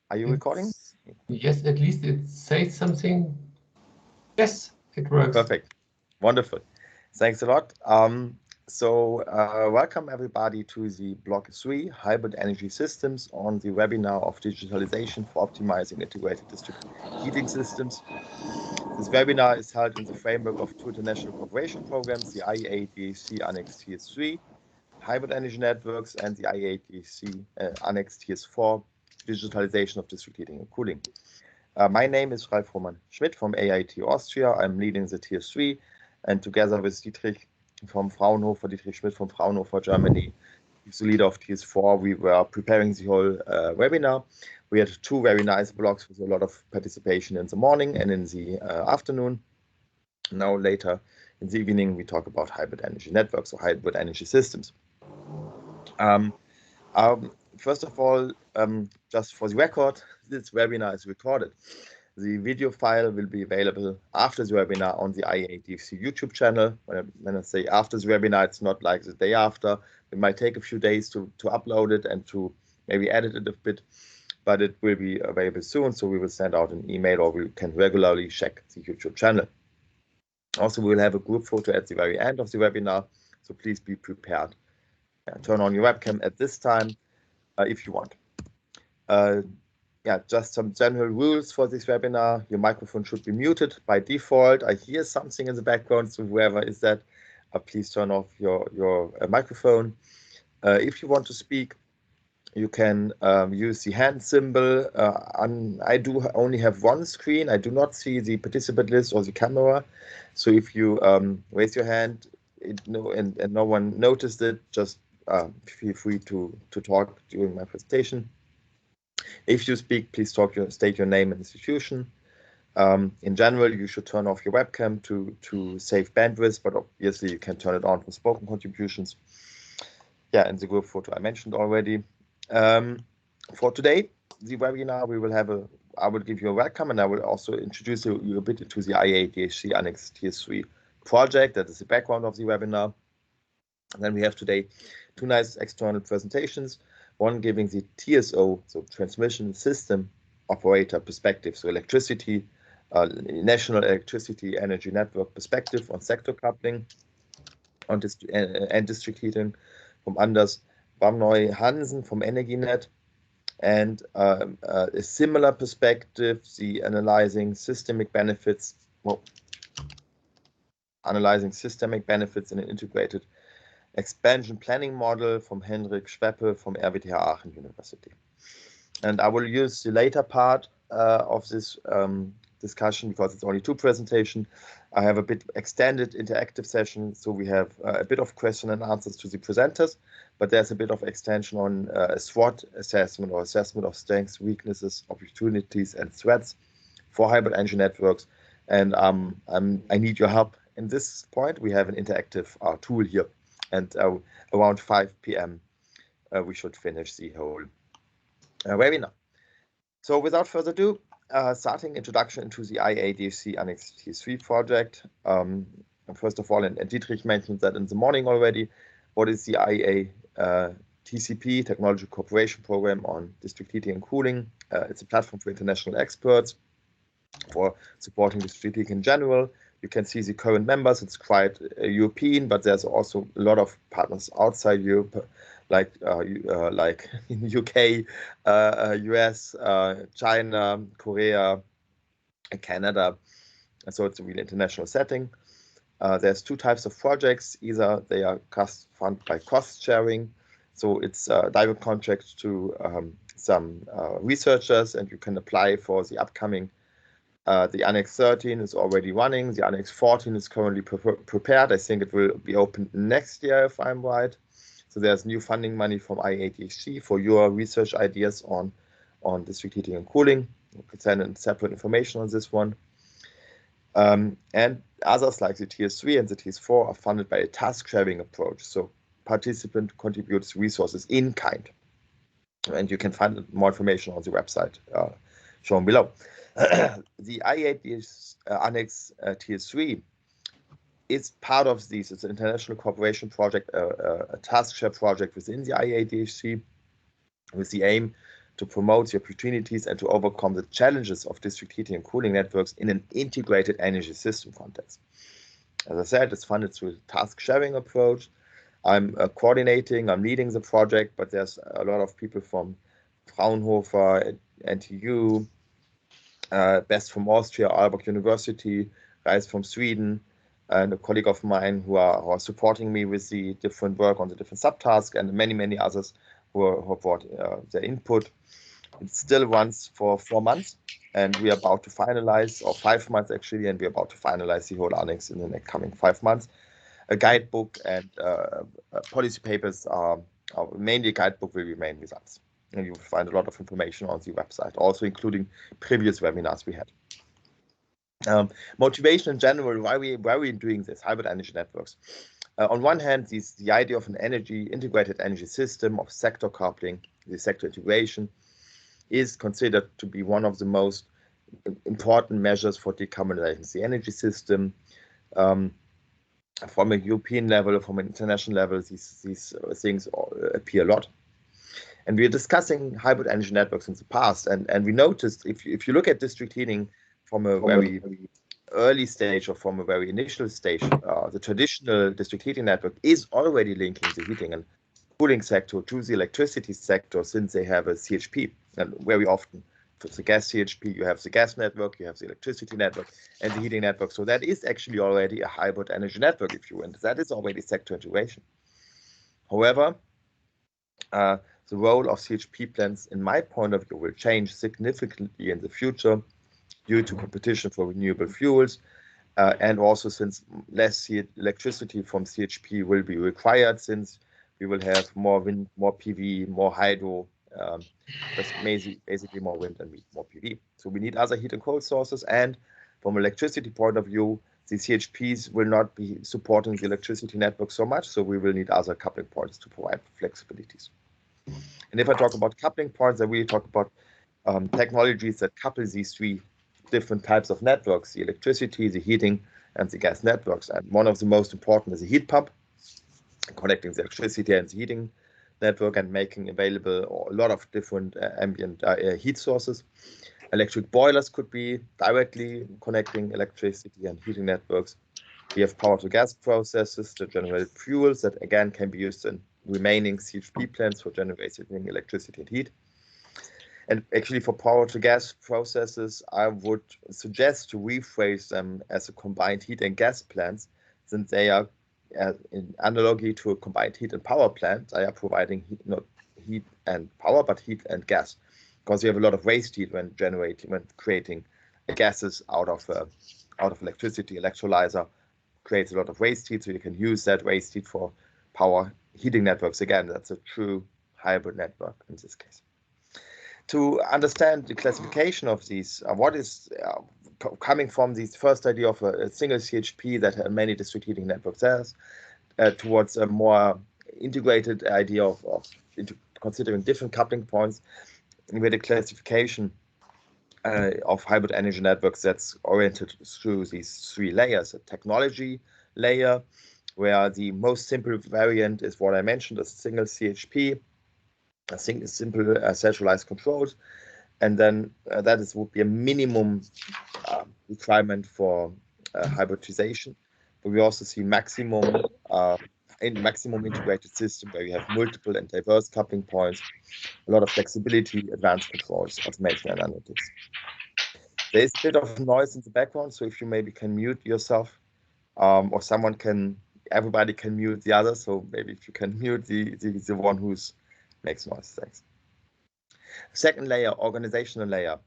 Are you recording? Yes, at least it says something. Yes, it works. Perfect. Wonderful. Thanks a lot. Welcome everybody to the Block 3 Hybrid Energy Systems on the webinar of Digitalization for Optimizing Integrated District Heating Systems. This webinar is held in the framework of two international cooperation programs, the IEA DHC Annex TS3, Hybrid Energy Networks, and the IEA DHC Annex TS4, Digitalization of District Heating and Cooling. My name is Ralf Roman Schmidt from AIT Austria. I'm leading the TS3, and together with Dietrich Schmidt from Fraunhofer, Germany, he's the leader of TS4, we were preparing the whole webinar. We had two very nice blocks with a lot of participation in the morning and in the afternoon. Now later in the evening, we talk about hybrid energy networks or hybrid energy systems. First of all, just for the record, this webinar is recorded. The video file will be available after the webinar on the IEA DHC YouTube channel. When I say after the webinar, it's not like the day after. It might take a few days to upload it and to maybe edit it a bit, but it will be available soon. So we will send out an email, or we can regularly check the YouTube channel. Also, we will have a group photo at the very end of the webinar, so please be prepared. Turn on your webcam at this time if you want. Just some general rules for this webinar. Your microphone should be muted by default. I hear something in the background, so whoever is that, please turn off your microphone. If you want to speak, you can use the hand symbol. I do only have one screen. I do not see the participant list or the camera. So if you raise your hand and no one noticed it, just feel free to talk during my presentation. If you speak, please state your name and institution. In general, you should turn off your webcam to save bandwidth, but obviously you can turn it on for spoken contributions. Yeah, and the group photo I mentioned already. For today, the webinar, I will give you a welcome, and I will also introduce you a bit into the IEA DHC Annex TS3 project. That is the background of the webinar. And then we have today two nice external presentations, one giving the TSO, so Transmission System Operator perspective, so electricity, National Electricity Energy Network perspective on sector coupling and district heating from Anders Bamnoy Hansen from Energinet, and a similar perspective, the analyzing systemic benefits in an integrated expansion planning model from Hendrik Schweppe from RWTH Aachen University. And I will use the later part of this discussion because it's only two presentations. I have a bit extended interactive session, so we have a bit of question and answers to the presenters, but there's a bit of extension on a SWOT assessment or assessment of strengths, weaknesses, opportunities, and threats for hybrid energy networks. And I need your help in this point. We have an interactive tool here, and around 5 p.m. We should finish the whole webinar. So without further ado, starting introduction into the IEA DHC Annex TS3 project. First of all, and Dietrich mentioned that in the morning already, what is the IEA TCP, Technology Cooperation Program on District Heating and Cooling? It's a platform for international experts for supporting district heating in general. You can see the current members. It's quite European, but there's also a lot of partners outside Europe, like in UK, US, China, Korea, Canada. And so it's a really international setting. There's two types of projects. Either they are funded by cost sharing, so it's a direct contract to some researchers, and you can apply for the upcoming. The Annex 13 is already running. The Annex 14 is currently prepared. I think it will be open next year, if I'm right. So there's new funding money from IEA DHC for your research ideas on district heating and cooling. You can send in separate information on this one. And others like the TS3 and the TS4 are funded by a task sharing approach. So participant contributes resources in kind. And you can find more information on the website shown below. The IEA Annex TS3 is part of this. It's an international cooperation project, a task share project within the IEA DHC, with the aim to promote the opportunities and to overcome the challenges of district heating and cooling networks in an integrated energy system context. As I said, it's funded through a task sharing approach. I'm coordinating, I'm leading the project, but there's a lot of people from Fraunhofer, NTU, Best from Austria, Aalborg University, guys from Sweden, and a colleague of mine who are supporting me with the different work on the different subtasks, and many others who brought their input. It still runs for 4 months, and we are about to finalize, or 5 months actually, and we're about to finalize the whole Annex in the next coming 5 months. A guidebook and policy papers are mainly a guidebook will remain with us. And you will find a lot of information on the website, also including previous webinars we had. Motivation in general, why we doing this, hybrid energy networks. On one hand, the idea of an integrated energy system of sector coupling, the sector integration, is considered to be one of the most important measures for decarbonizing the energy system. From a European level, from an international level, these things appear a lot. And we are discussing hybrid energy networks in the past, and we noticed if you look at district heating from a very early stage or from a very initial stage, the traditional district heating network is already linking the heating and cooling sector to the electricity sector, since they have a CHP. And very often for the gas CHP, you have the gas network, you have the electricity network, and the heating network. So that is actually already a hybrid energy network, if you want. That is already sector integration. However, the role of CHP plants, in my point of view, will change significantly in the future due to competition for renewable fuels, and also since less electricity from CHP will be required, since we will have more wind, more PV, more hydro, basically more wind and more PV. So we need other heat and cold sources, and from electricity point of view, the CHPs will not be supporting the electricity network so much, so we will need other coupling points to provide flexibilities. And if I talk about coupling points, I really talk about technologies that couple these three different types of networks, the electricity, the heating, and the gas networks. And one of the most important is a heat pump, connecting the electricity and the heating network and making available a lot of different ambient heat sources. Electric boilers could be directly connecting electricity and heating networks. We have power to gas processes that generate fuels that again can be used in remaining CHP plants for generating electricity and heat. And actually for power to gas processes, I would suggest to rephrase them as a combined heat and gas plants, since they are in analogy to a combined heat and power plant. They are providing heat, not heat and power, but heat and gas, because you have a lot of waste heat when creating gases out of electricity. Electrolyzer creates a lot of waste heat, so you can use that waste heat for power heating networks. Again, that's a true hybrid network in this case. To understand the classification of these, what is coming from this first idea of a single CHP that many district heating networks has, towards a more integrated idea of considering different coupling points, with a classification of hybrid energy networks that's oriented through these three layers: a technology layer, where the most simple variant is what I mentioned, a single CHP, a simple centralized controls, and then that would be a minimum requirement for hybridization. But we also see maximum integrated system where you have multiple and diverse coupling points, a lot of flexibility, advanced controls, automation, and analytics. There is a bit of noise in the background, so if you maybe can mute yourself, or everybody can mute the other. So maybe if you can mute the one who's makes noise. Thanks. Second layer, organizational layer.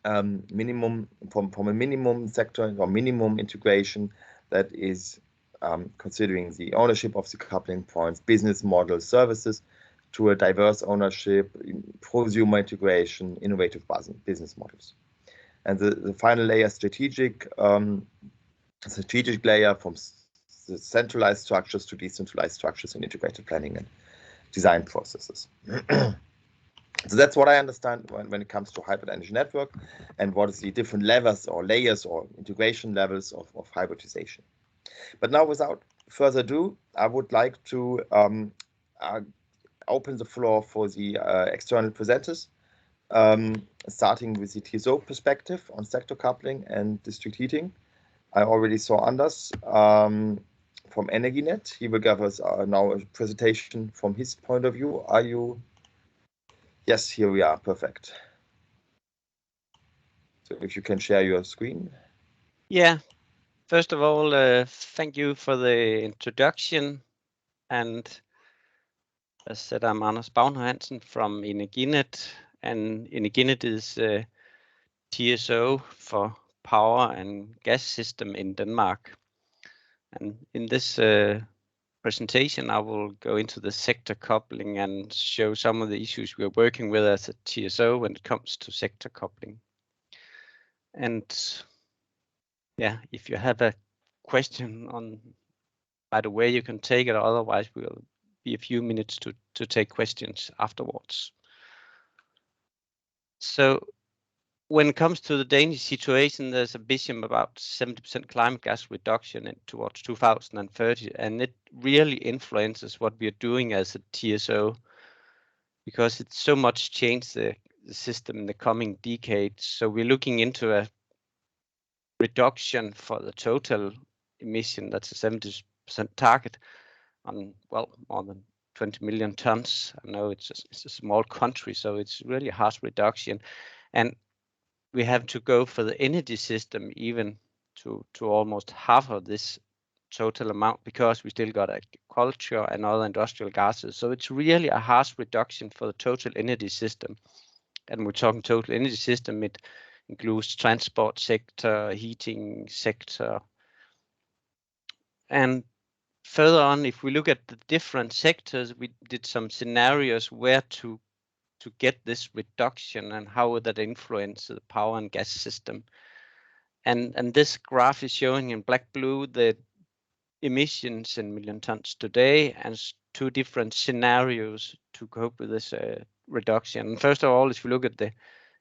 Minimum from a minimum sector or minimum integration that is considering the ownership of the coupling points, business models, services, to a diverse ownership, prosumer integration, innovative business models. And the final layer, strategic layer, from the centralized structures to decentralized structures in integrated planning and design processes. So that's what I understand when it comes to hybrid energy network, and what is the different levels or layers or integration levels of hybridization. But now, without further ado, I would like to open the floor for the external presenters, starting with the TSO perspective on sector coupling and district heating. I already saw Anders from Energinet. He will give us now a presentation from his point of view. Are you? Yes, here we are. Perfect. So if you can share your screen. Yeah. First of all, thank you for the introduction. And as said, I'm Anders Bavner-Hansen from Energinet, and Energinet is TSO for power and gas system in Denmark. And in this presentation, I will go into the sector coupling and show some of the issues we're working with as a TSO when it comes to sector coupling. And yeah, if you have a question on, by the way, you can take it. Otherwise, we'll be a few minutes to take questions afterwards. So when it comes to the Danish situation, there's a vision about 70% climate gas reduction towards 2030, and it really influences what we are doing as a TSO, because it's so much changed the system in the coming decades. So we're looking into a reduction for the total emission, that's a 70% target on, well, more than 20 million tons. I know it's a small country, so it's really a harsh reduction. And we have to go for the energy system even to almost half of this total amount, because we still got agriculture and other industrial gases. So it's really a harsh reduction for the total energy system. And we're talking total energy system, it includes transport sector, heating sector. And further on, if we look at the different sectors, we did some scenarios where to get this reduction and how would that influence the power and gas system. And this graph is showing in black blue the emissions in million tons today and two different scenarios to cope with this reduction. And first of all, if you look at the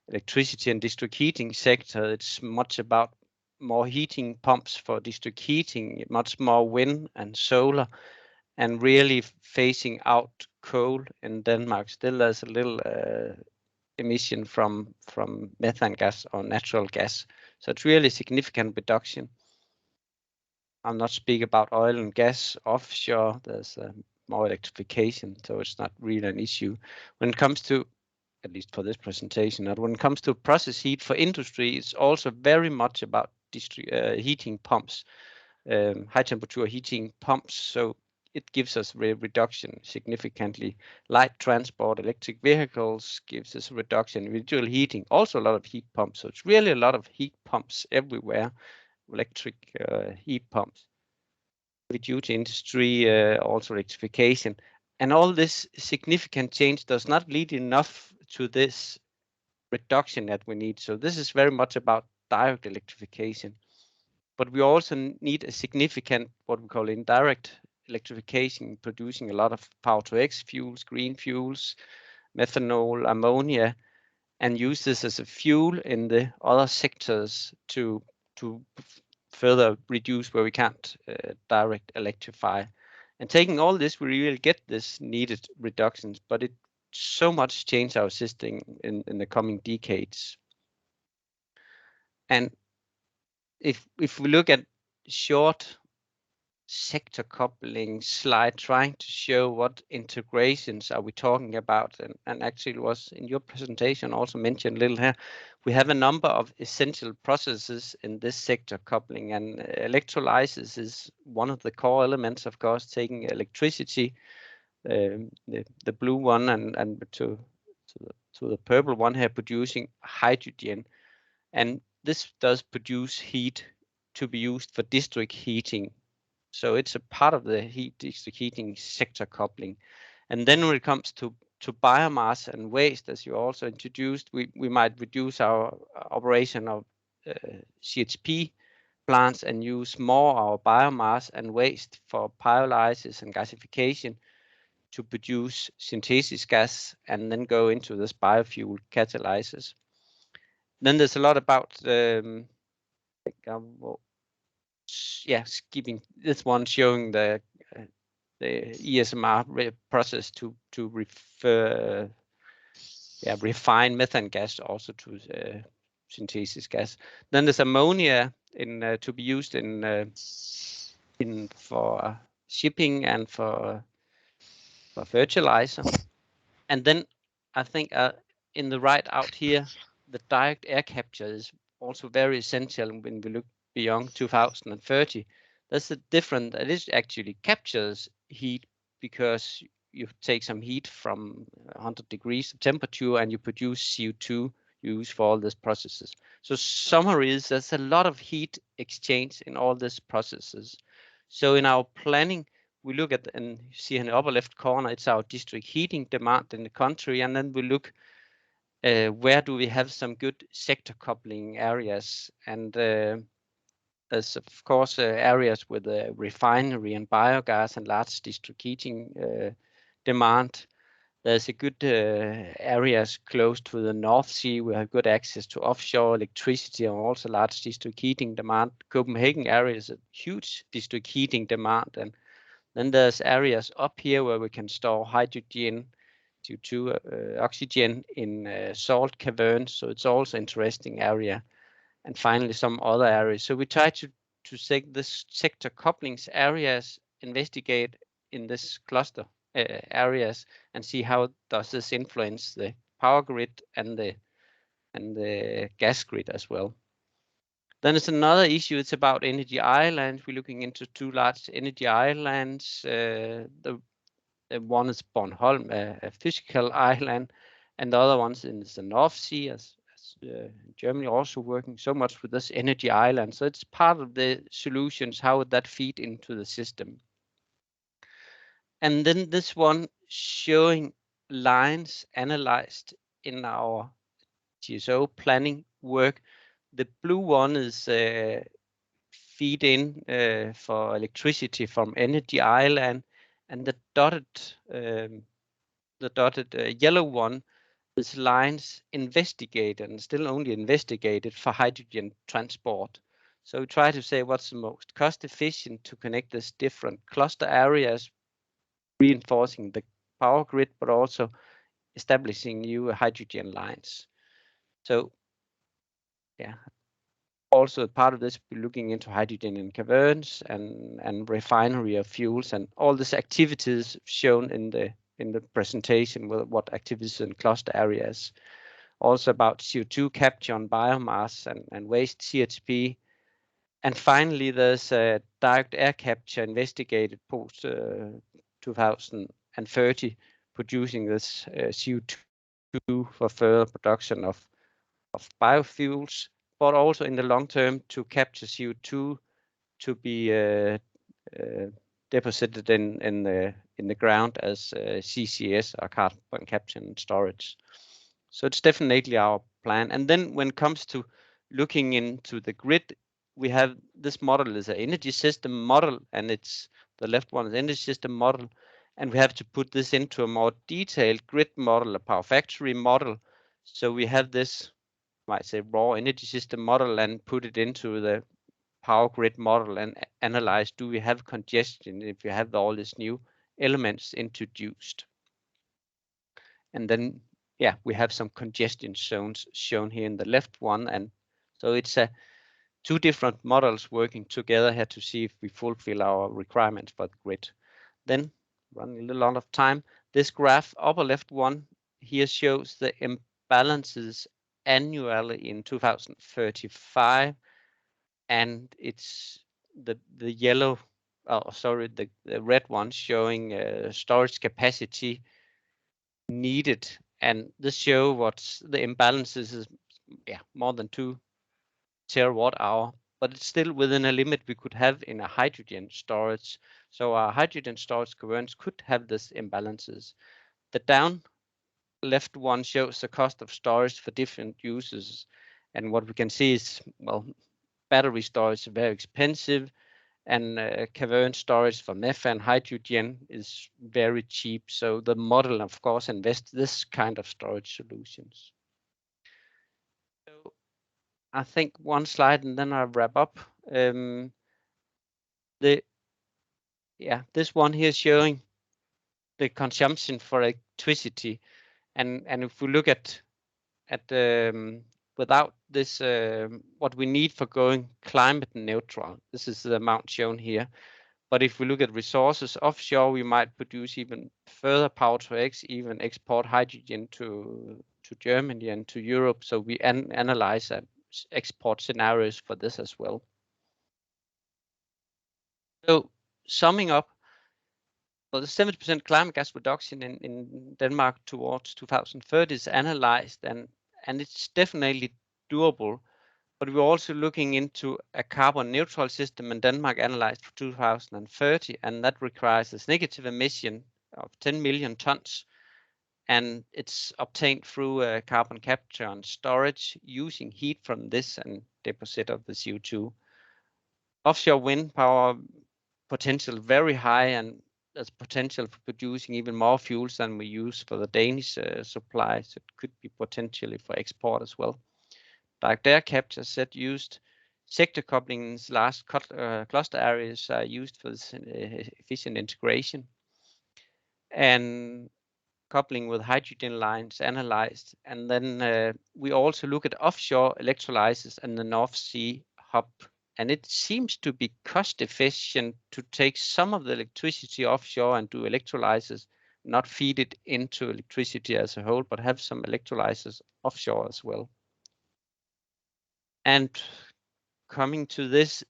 electricity and district heating sector, it's much about more heating pumps for district heating, much more wind and solar, and really phasing out coal in Denmark. Still there's a little emission from methane gas or natural gas. So it's really a significant reduction. I'm not speaking about oil and gas offshore. There's more electrification, so it's not really an issue. When it comes to, at least for this presentation, when it comes to process heat for industry, it's also very much about heating pumps, high temperature heating pumps. So it gives us reduction significantly. Light transport, electric vehicles gives us a reduction. Individual heating, also a lot of heat pumps. So it's really a lot of heat pumps everywhere, electric heat pumps. Due to industry, also electrification. And all this significant change does not lead enough to this reduction that we need. So this is very much about direct electrification. But we also need a significant, what we call indirect electrification, producing a lot of power-to-X fuels, green fuels, methanol, ammonia, and use this as a fuel in the other sectors to further reduce where we can't direct electrify. And taking all this, we really get this needed reductions, but it so much change our system in the coming decades. And if we look at short sector coupling slide, trying to show what integrations are we talking about, and actually was in your presentation also mentioned a little here, we have a number of essential processes in this sector coupling, and electrolysis is one of the core elements, of course, taking electricity, the blue one, and to the purple one here, producing hydrogen, and this does produce heat to be used for district heating. So it's a part of the district heating sector coupling. And then when it comes to biomass and waste, as you also introduced, we might reduce our operation of CHP plants and use more our biomass and waste for pyrolysis and gasification to produce synthesis gas and then go into this biofuel catalysis. Then there's a lot about skipping this one, showing the ESMR process to refine methane gas also to synthesis gas. Then there's ammonia to be used for shipping and for fertilizer. And then I think in the right out here, the direct air capture is also very essential when we look beyond 2030. That's a different, it is actually captures heat because you take some heat from 100 degrees of temperature and you produce CO2 use for all these processes. So summary is there's a lot of heat exchange in all these processes. So in our planning, we look at, and you see in the upper left corner, it's our district heating demand in the country. And then we look where do we have some good sector coupling areas. And there's of course areas with refinery and biogas and large district heating demand. There's a good areas close to the North Sea. We have good access to offshore electricity and also large district heating demand. Copenhagen area is a huge district heating demand. And then there's areas up here where we can store hydrogen, CO2, oxygen in salt caverns. So it's also interesting area. And finally, some other areas. So we try to take this sector couplings areas, investigate in this cluster areas and see how does this influence the power grid and the gas grid as well. Then there's another issue. It's about energy islands. We're looking into two large energy islands. The one is Bornholm, a physical island, and the other one is the North Sea, as Germany also working so much with this energy island. So it's part of the solutions. How would that feed into the system? And then this one showing lines analyzed in our TSO planning work. The blue one is feed in for electricity from energy island, and the dotted yellow one is lines investigated and still only investigated for hydrogen transport. So we try to say what's the most cost efficient to connect these different cluster areas, reinforcing the power grid, but also establishing new hydrogen lines. So yeah, also part of this, we're looking into hydrogen in caverns and refinery of fuels and all these activities shown in the presentation with what activities in cluster areas. Also about CO2 capture on biomass and waste CHP. And finally, there's a direct air capture investigated post 2030, producing this CO2 for further production of biofuels, but also in the long term to capture CO2 to be deposited in the ground as CCS, or carbon capture and storage. So it's definitely our plan. And then when it comes to looking into the grid, we have this model is an energy system model, and it's the left one is energy system model. And we have to put this into a more detailed grid model, a power factory model. So we have this, might say, raw energy system model and put it into the power grid model and analyze, do we have congestion if you have all these new elements introduced? And then, yeah, we have some congestion zones shown here in the left one. And so it's two different models working together here to see if we fulfill our requirements for the grid. Then, running a little out of time, this graph, upper left one, here shows the imbalances annually in 2035. And it's the yellow, the red one showing storage capacity needed. And this show what's the imbalances is more than 2 terawatt-hour, but it's still within a limit we could have in a hydrogen storage. So our hydrogen storage caverns could have this imbalances. The down left one shows the cost of storage for different uses. And what we can see is, well, battery storage is very expensive, and cavern storage for methane hydrogen is very cheap. So the model, of course, invests this kind of storage solutions. So I think one slide and then I'll wrap up. The yeah, this one here showing the consumption for electricity, and if we look at without this, what we need for going climate neutral, this is the amount shown here. But if we look at resources offshore, we might produce even further power to X, even export hydrogen to Germany and to Europe. So we analyze export scenarios for this as well. So summing up, well, the 70% climate gas reduction in Denmark towards 2030 is analyzed, and it's definitely doable. But we're also looking into a carbon neutral system in Denmark analyzed for 2030, and that requires a negative emission of 10 million tons. And it's obtained through carbon capture and storage using heat from this and deposit of the CO2. Offshore wind power potential very high, and there's potential for producing even more fuels than we use for the Danish supply. So it could be potentially for export as well. Direct air capture set used. Sector couplings, large cluster areas are used for this efficient integration. And coupling with hydrogen lines analyzed. And then we also look at offshore electrolysis and the North Sea hub. And it seems to be cost efficient to take some of the electricity offshore and do electrolysis, not feed it into electricity as a whole, but have some electrolysis offshore as well. And coming to this,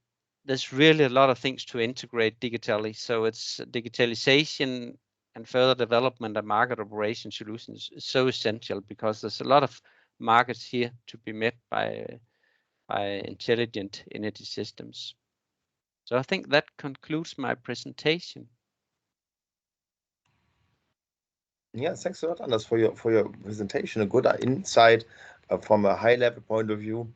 there's really a lot of things to integrate digitally. So it's digitalization and further development of market operation solutions is so essential, because there's a lot of markets here to be met by intelligent energy systems. So I think that concludes my presentation. Yeah, thanks a lot, Anders, for your presentation. A good insight from a high level point of view.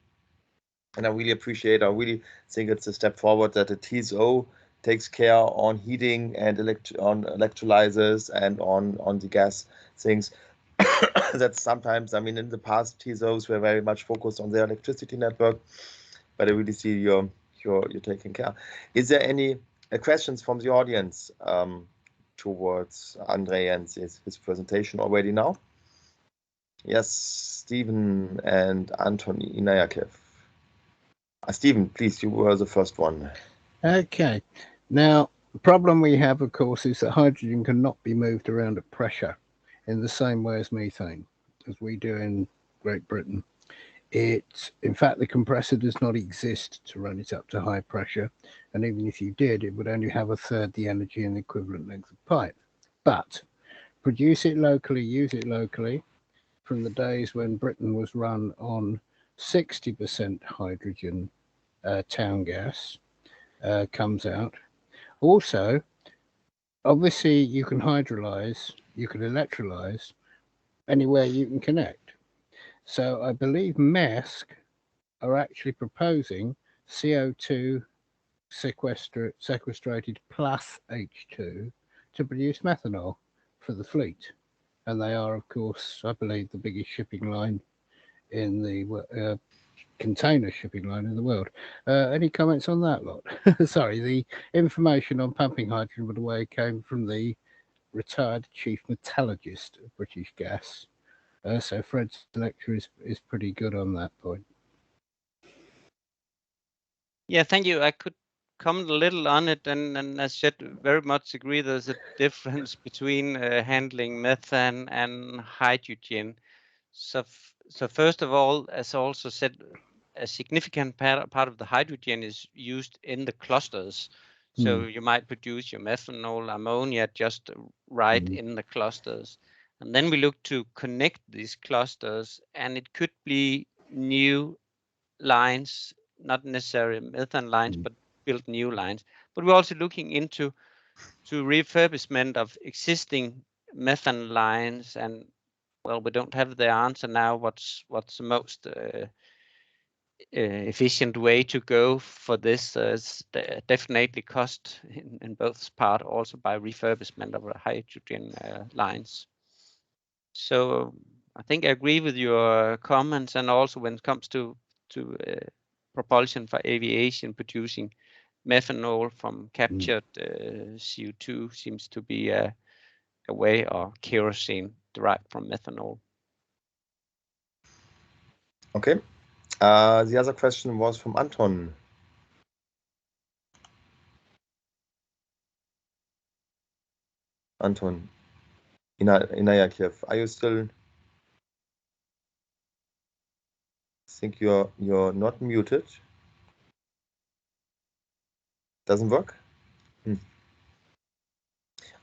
And I really appreciate, I really think it's a step forward that the TSO takes care on heating and on electrolyzers and on the gas things. That's sometimes, I mean, in the past, TSOs were very much focused on their electricity network, but I really see you're taking care. Is there any questions from the audience towards Andre and his presentation already now? Yes, Stephen and Anthony Iadc. Stephen, please, you were the first one. Okay. Now, the problem we have, of course, is that hydrogen cannot be moved around at pressure in the same way as methane, as we do in Great Britain. In fact, the compressor does not exist to run it up to high pressure. And even if you did, it would only have a third the energy and the equivalent length of pipe. But produce it locally, use it locally. From the days when Britain was run on 60% hydrogen town gas comes out. Also, obviously, you can hydrolyze, you can electrolyze anywhere you can connect. So I believe Maersk are actually proposing CO2 sequestrated plus H2 to produce methanol for the fleet. And they are, of course, I believe, the biggest shipping line in the container shipping line in the world. Any comments on that lot? Sorry, the information on pumping hydrogen, by the way, came from the retired chief metallurgist of British Gas. So Fred's lecture is pretty good on that point. Yeah, thank you. I could comment a little on it, and as said, very much agree. There's a difference between handling methane and hydrogen. So first of all, as also said, a significant part of the hydrogen is used in the clusters. So you might produce your methanol, ammonia just right in the clusters. And then we look to connect these clusters, and it could be new lines, not necessarily methane lines, but build new lines. But we're also looking into refurbishment of existing methane lines, and well, we don't have the answer now. What's the most efficient way to go for this? Is definitely cost in both part, also by refurbishment of hydrogen lines. So I think I agree with your comments, and also when it comes to propulsion for aviation producing methanol from captured CO2 seems to be a way, or kerosene derived from methanol. Okay. The other question was from Anton. Anton Iadc, are you still? I think you're not muted. Doesn't work?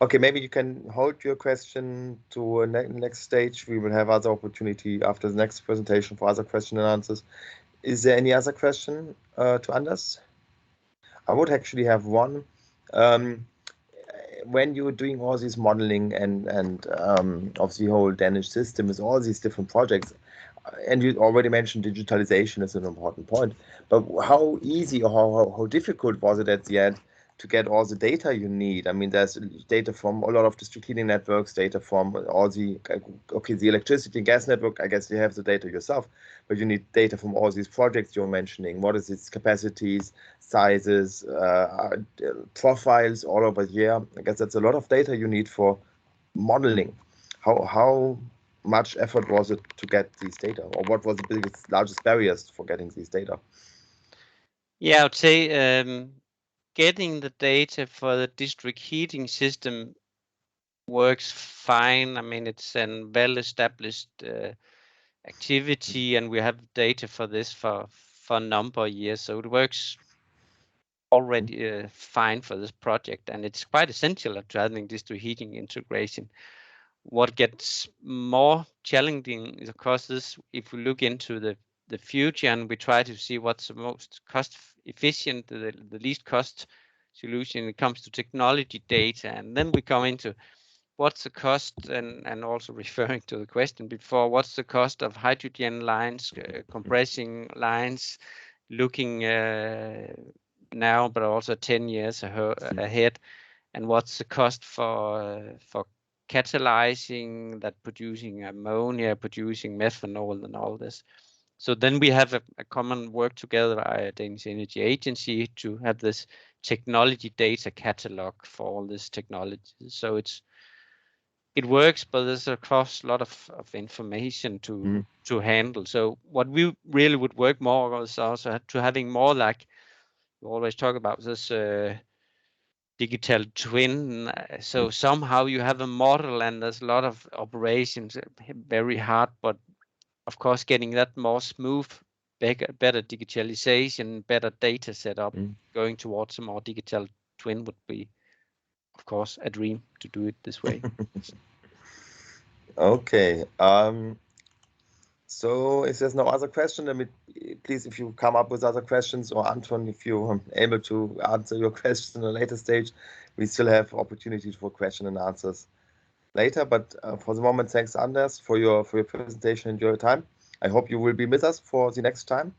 Okay, maybe you can hold your question to next stage. We will have other opportunity after the next presentation for other question and answers. Is there any other question to Anders? I would actually have one. When you're doing all this modeling and of the whole Danish system with all these different projects, and you already mentioned digitalization is an important point, but how easy or how difficult was it at the end to get all the data you need? I mean, there's data from a lot of district heating networks, data from all the, okay, the electricity and gas network, I guess you have the data yourself, but you need data from all these projects you're mentioning. What is its capacities, sizes, profiles all over here? I guess that's a lot of data you need for modeling. How much effort was it to get these data, or what was the largest barriers for getting these data? Yeah, I would say getting the data for the district heating system works fine. I mean, it's a well-established activity, and we have data for this for a number of years, so it works already fine for this project, and it's quite essential to having district heating integration. What gets more challenging is, of course, this, if we look into the future and we try to see what's the most cost efficient, the least cost solution when it comes to technology data, and then we come into what's the cost, and also referring to the question before, what's the cost of hydrogen lines, compressing lines, looking now, but also 10 years ahead, and what's the cost for catalyzing that, producing ammonia, producing methanol, and all this. So then we have a common work together at Danish Energy Agency to have this technology data catalog for all this technology. So it works, but there's of course a lot of information to handle. So what we really would work more is also to having more, like we always talk about this digital twin. So somehow you have a model and there's a lot of operations, very hard, but of course getting that more smooth, better digitalization, better data setup, going towards a more digital twin would be, of course, a dream to do it this way. Okay. So if there's no other question, then please, if you come up with other questions, or Anton, if you're able to answer your question at a later stage, we still have opportunities for question and answers later. But for the moment, thanks, Anders, for your presentation and your time. I hope you will be with us for the next time,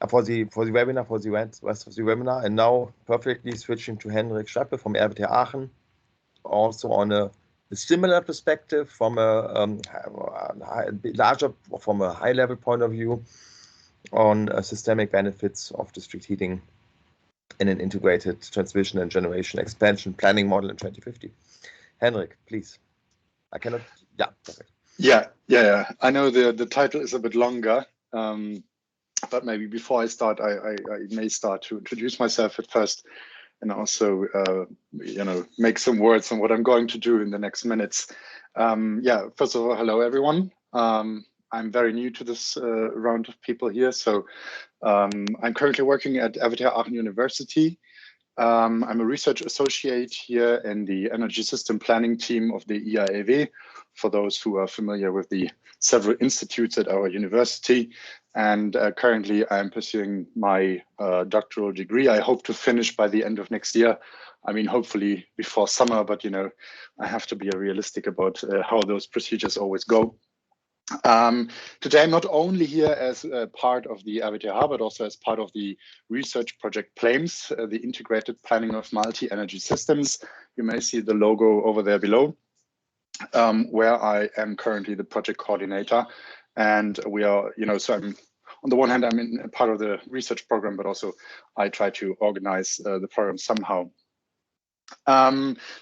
for the webinar, for the rest of the webinar. And now, perfectly switching to Henrik Schweppe from RWTH Aachen, also on a similar perspective from a high level point of view on systemic benefits of district heating in an integrated transmission and generation expansion planning model in 2050. Henrik, please. I cannot. Yeah, perfect. Yeah. I know the title is a bit longer, but maybe before I start, I may start to introduce myself at first, and also, make some words on what I'm going to do in the next minutes. First of all, hello, everyone. I'm very new to this round of people here. So I'm currently working at RWTH Aachen University. I'm a research associate here in the energy system planning team of the IAV, for those who are familiar with the several institutes at our university. And currently I'm pursuing my doctoral degree. I hope to finish by the end of next year. I mean, hopefully before summer, but I have to be realistic about how those procedures always go. Today, I'm not only here as part of the RWTH, but also as part of the research project PLAMES, the integrated planning of multi-energy systems. You may see the logo over there below, where I am currently the project coordinator. And we are, so I'm on the one hand, I'm in part of the research program, but also I try to organize the program somehow.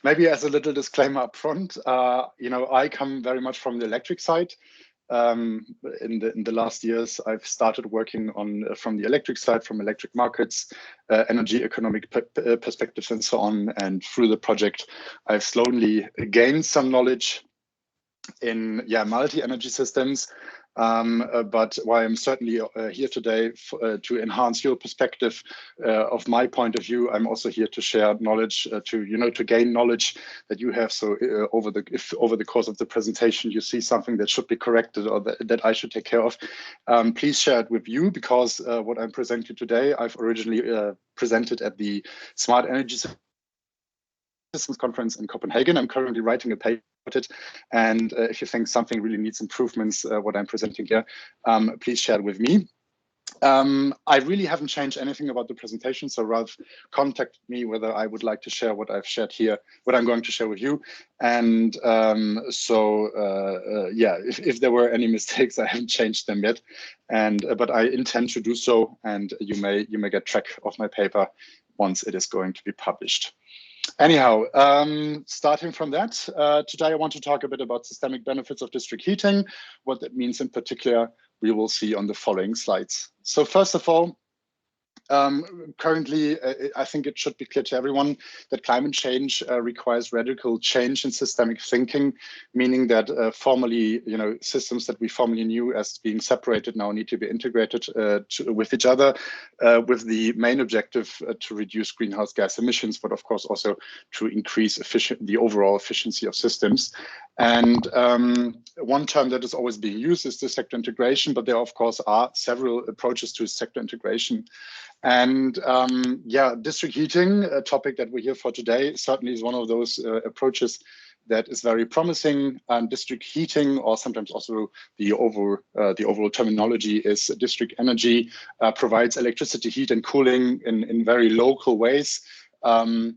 Maybe as a little disclaimer up front, I come very much from the electric side. In the last years, I've started working on from the electric side, from electric markets, energy economic perspectives, and so on. And through the project, I've slowly gained some knowledge in multi-energy systems. But while I'm certainly here today to enhance your perspective of my point of view, I'm also here to share knowledge, to gain knowledge that you have. So if over the course of the presentation you see something that should be corrected or that I should take care of, please share it with you, because what I'm presenting today, I've originally presented at the Smart Energy Systems Conference in Copenhagen. I'm currently writing a paper about it, and if you think something really needs improvements, what I'm presenting here, please share it with me. I really haven't changed anything about the presentation, so Ralph contacted me whether I would like to share what I've shared here, what I'm going to share with you. And if there were any mistakes, I haven't changed them yet, but I intend to do so, and you may get track of my paper once it is going to be published. Anyhow, starting from that, today I want to talk a bit about systemic benefits of district heating. What that means in particular, we will see on the following slides. So first of all, currently, I think it should be clear to everyone that climate change requires radical change in systemic thinking, meaning that formerly, systems that we formerly knew as being separated now need to be integrated with each other, with the main objective to reduce greenhouse gas emissions, but of course also to increase the overall efficiency of systems. And one term that is always being used is the sector integration, but there of course are several approaches to sector integration. And district heating, a topic that we're here for today, certainly is one of those approaches that is very promising. And district heating, or sometimes also the overall terminology is district energy, provides electricity, heat, and cooling in very local ways. And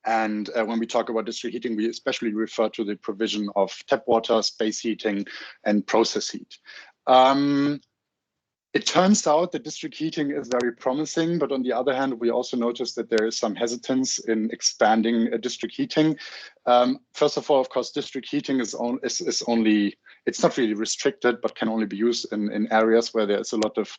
when we talk about district heating, we especially refer to the provision of tap water, space heating, and process heat. It turns out that district heating is very promising, but on the other hand, we also noticed that there is some hesitance in expanding district heating. First of all, of course, district heating is only, it's not really restricted, but can only be used in areas where there's a lot of,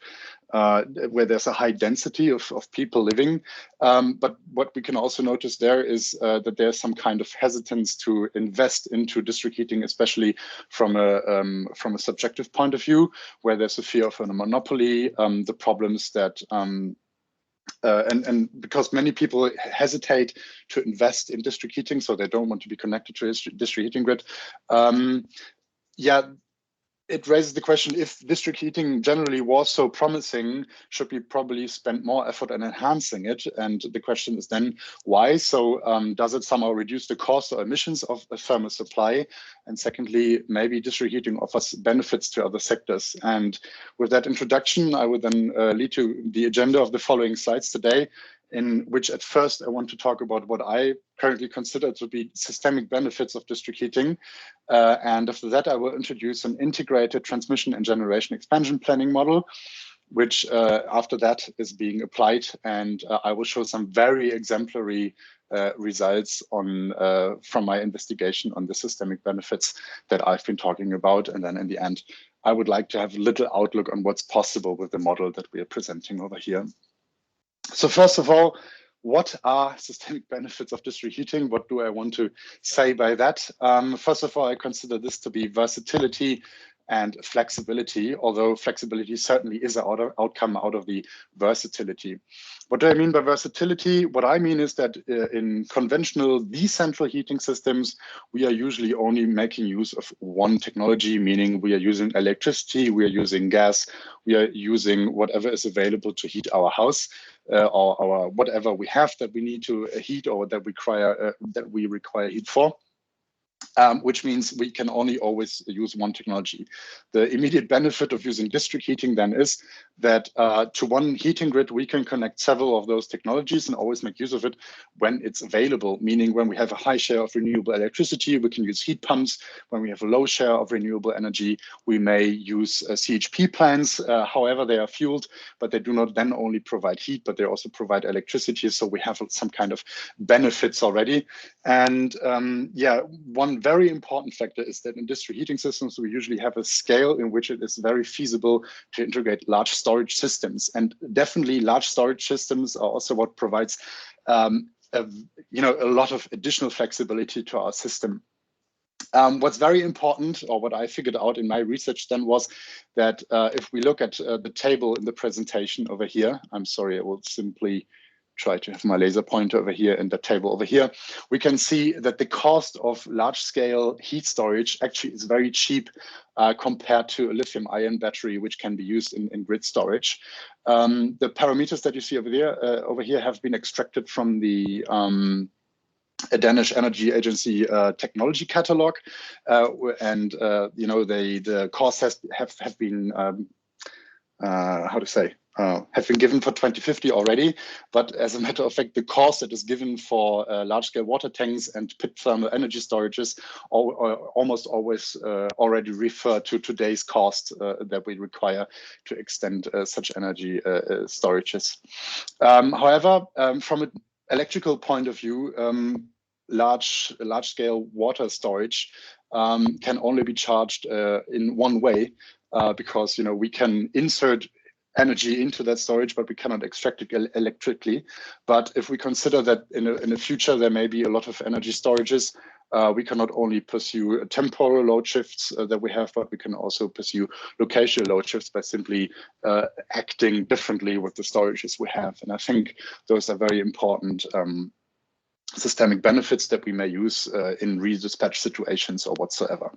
where there's a high density of people living. But what we can also notice there is that there's some kind of hesitance to invest into district heating, especially from a subjective point of view, where there's a fear of a monopoly, the problems that and because many people hesitate to invest in district heating, so they don't want to be connected to a district heating grid. It raises the question, if district heating generally was so promising, should we probably spend more effort on enhancing it? And the question is then, why? So does it somehow reduce the cost or emissions of a thermal supply? And secondly, maybe district heating offers benefits to other sectors. And with that introduction, I would then lead to the agenda of the following slides today, in which at first I want to talk about what I currently consider to be systemic benefits of district heating. And after that, I will introduce an integrated transmission and generation expansion planning model, which after that is being applied. And I will show some very exemplary results from my investigation on the systemic benefits that I've been talking about. And then in the end, I would like to have a little outlook on what's possible with the model that we are presenting over here. So first of all, what are systemic benefits of district heating? What do I want to say by that? First of all, I consider this to be versatility and flexibility, although flexibility certainly is an outcome out of the versatility. What do I mean by versatility? What I mean is that in conventional decentral heating systems, we are usually only making use of one technology, meaning we are using electricity, we are using gas, we are using whatever is available to heat our house, or our whatever we have that we need to heat or that we require heat for. which means we can only always use one technology. The immediate benefit of using district heating then is that to one heating grid, we can connect several of those technologies and always make use of it when it's available, meaning when we have a high share of renewable electricity, we can use heat pumps. When we have a low share of renewable energy, we may use CHP plants. However, they are fueled, but they do not then only provide heat, but they also provide electricity. So we have some kind of benefits already. And yeah, one very important factor is that in district heating systems, we usually have a scale in which it is very feasible to integrate large storage systems. And definitely large storage systems are also what provides a lot of additional flexibility to our system. What's very important, or what I figured out in my research then, was that if we look at the table in the presentation over here, I'm sorry, I will simply try to have my laser pointer over here in the table over here, we can see that the cost of large-scale heat storage actually is very cheap compared to a lithium-ion battery, which can be used in grid storage. The parameters that you see over here have been extracted from the Danish Energy Agency technology catalog, and the costs have been have been given for 2050 already, but as a matter of fact, the cost that is given for large-scale water tanks and pit thermal energy storages almost always already refer to today's cost that we require to extend such energy storages. However, from an electrical point of view, large-scale water storage can only be charged in one way, because we can insert energy into that storage, but we cannot extract it electrically. But if we consider that in the future there may be a lot of energy storages, we can not only pursue temporal load shifts that we have, but we can also pursue locational load shifts by simply acting differently with the storages we have. And I think those are very important systemic benefits that we may use in redispatch situations or whatsoever.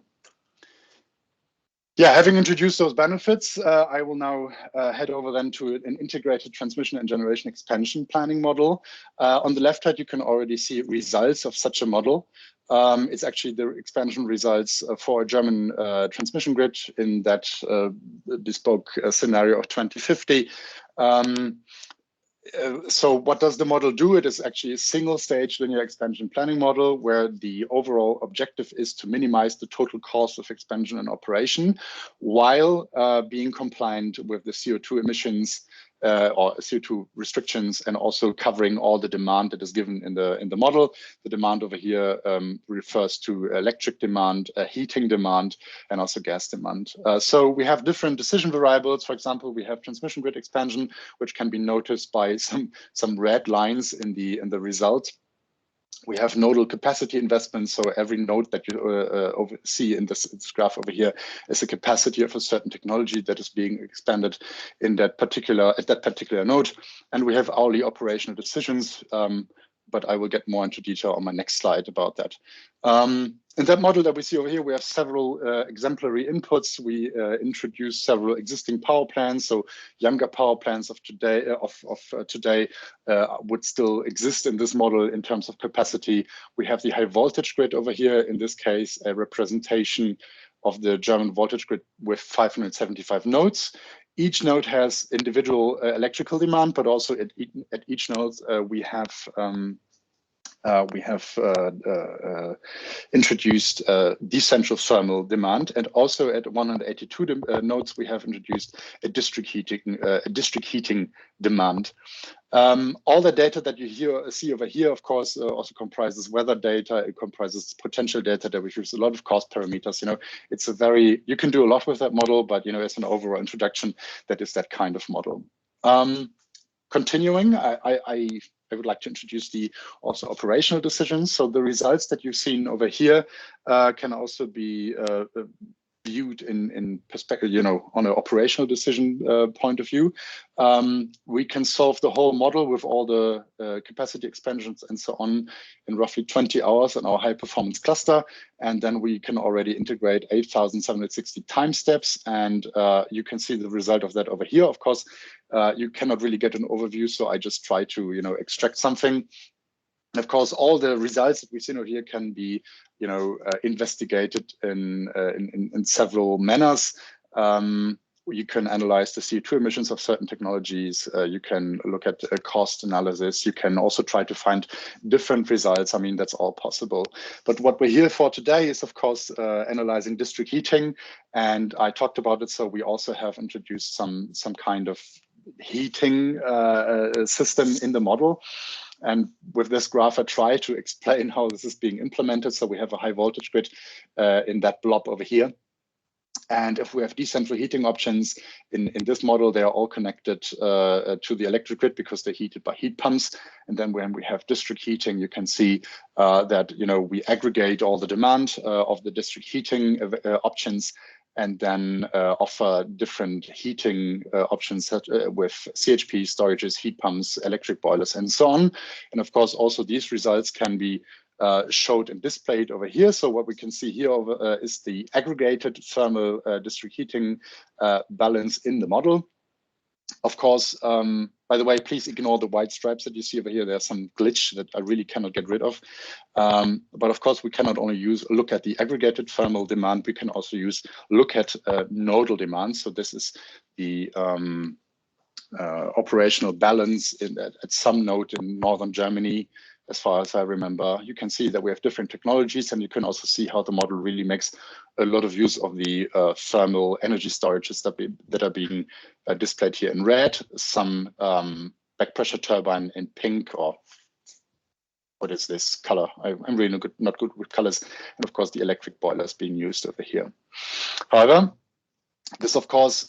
Yeah, having introduced those benefits, I will now head over then to an integrated transmission and generation expansion planning model. On the left side, you can already see results of such a model. It's actually the expansion results for a German transmission grid in that bespoke scenario of 2050. So what does the model do? It is actually a single-stage linear expansion planning model where the overall objective is to minimize the total cost of expansion and operation while being compliant with the CO2 emissions or CO2 restrictions, and also covering all the demand that is given in the model. The demand over here refers to electric demand, heating demand, and also gas demand. So we have different decision variables. For example, we have transmission grid expansion, which can be noticed by some red lines in the result. We have nodal capacity investments, so every node that you see in this graph over here is a capacity of a certain technology that is being expanded at that particular node. And we have hourly operational decisions, but I will get more into detail on my next slide about that. In that model that we see over here, we have several exemplary inputs. We introduce several existing power plants. So younger power plants of today would still exist in this model in terms of capacity. We have the high voltage grid over here. In this case, a representation of the German voltage grid with 575 nodes. Each node has individual electrical demand, but also at each node we have introduced decentral thermal demand, and also at 182 nodes we have introduced a district heating demand. All the data that you see over here, of course, also comprises weather data. It comprises potential data that we use a lot of cost parameters. It's you can do a lot with that model, but as an overall introduction, that is that kind of model. Continuing, I would like to introduce the also operational decisions. So the results that you've seen over here can also be viewed in perspective, on an operational decision point of view. We can solve the whole model with all the capacity expansions and so on in roughly 20 hours in our high performance cluster. And then we can already integrate 8,760 time steps. And you can see the result of that over here. Of course, you cannot really get an overview, so I just try to extract something. Of course, all the results that we see here can be, investigated in several manners. You can analyze the CO2 emissions of certain technologies. You can look at cost analysis. You can also try to find different results. I mean, that's all possible. But what we're here for today is, of course, analyzing district heating. And I talked about it. So we also have introduced some kind of heating system in the model. And with this graph, I try to explain how this is being implemented. So we have a high voltage grid in that blob over here. And if we have decentral heating options in this model, they are all connected to the electric grid because they're heated by heat pumps. And then when we have district heating, you can see that we aggregate all the demand of the district heating options, and then offer different heating options with CHP, storages, heat pumps, electric boilers, and so on. And of course, also these results can be showed and displayed over here. So what we can see here is the aggregated thermal district heating balance in the model. Of course, by the way, please ignore the white stripes that you see over here. There's some glitch that I really cannot get rid of. But of course, we cannot only look at the aggregated thermal demand, we can also look at nodal demand. So this is the operational balance at some node in northern Germany. As far as I remember, you can see that we have different technologies, and you can also see how the model really makes a lot of use of the thermal energy storages that are being displayed here in red, some back pressure turbine in pink, or what is this color? I'm really not good with colors. And of course, the electric boilers being used over here. However, this, of course,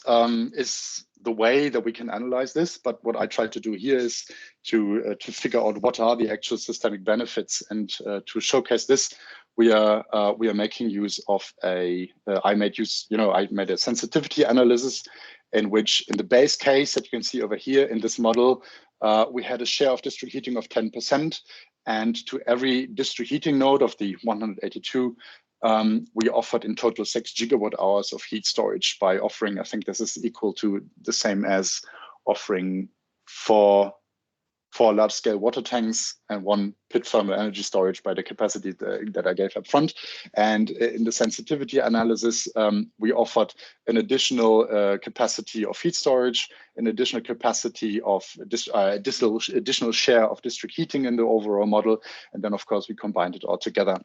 is the way that we can analyze this. But what I try to do here is to figure out what are the actual systemic benefits, and to showcase this, we are making use of I made a sensitivity analysis in which, in the base case that you can see over here in this model, we had a share of district heating of 10%, and to every district heating node of the 182. We offered in total 6 gigawatt hours of heat storage by offering, I think this is equal to the same as offering 4 large-scale water tanks and 1 pit thermal energy storage by the capacity that I gave up front. And in the sensitivity analysis, we offered an additional capacity of heat storage, an additional capacity of additional share of district heating in the overall model. And then, of course, we combined it all together.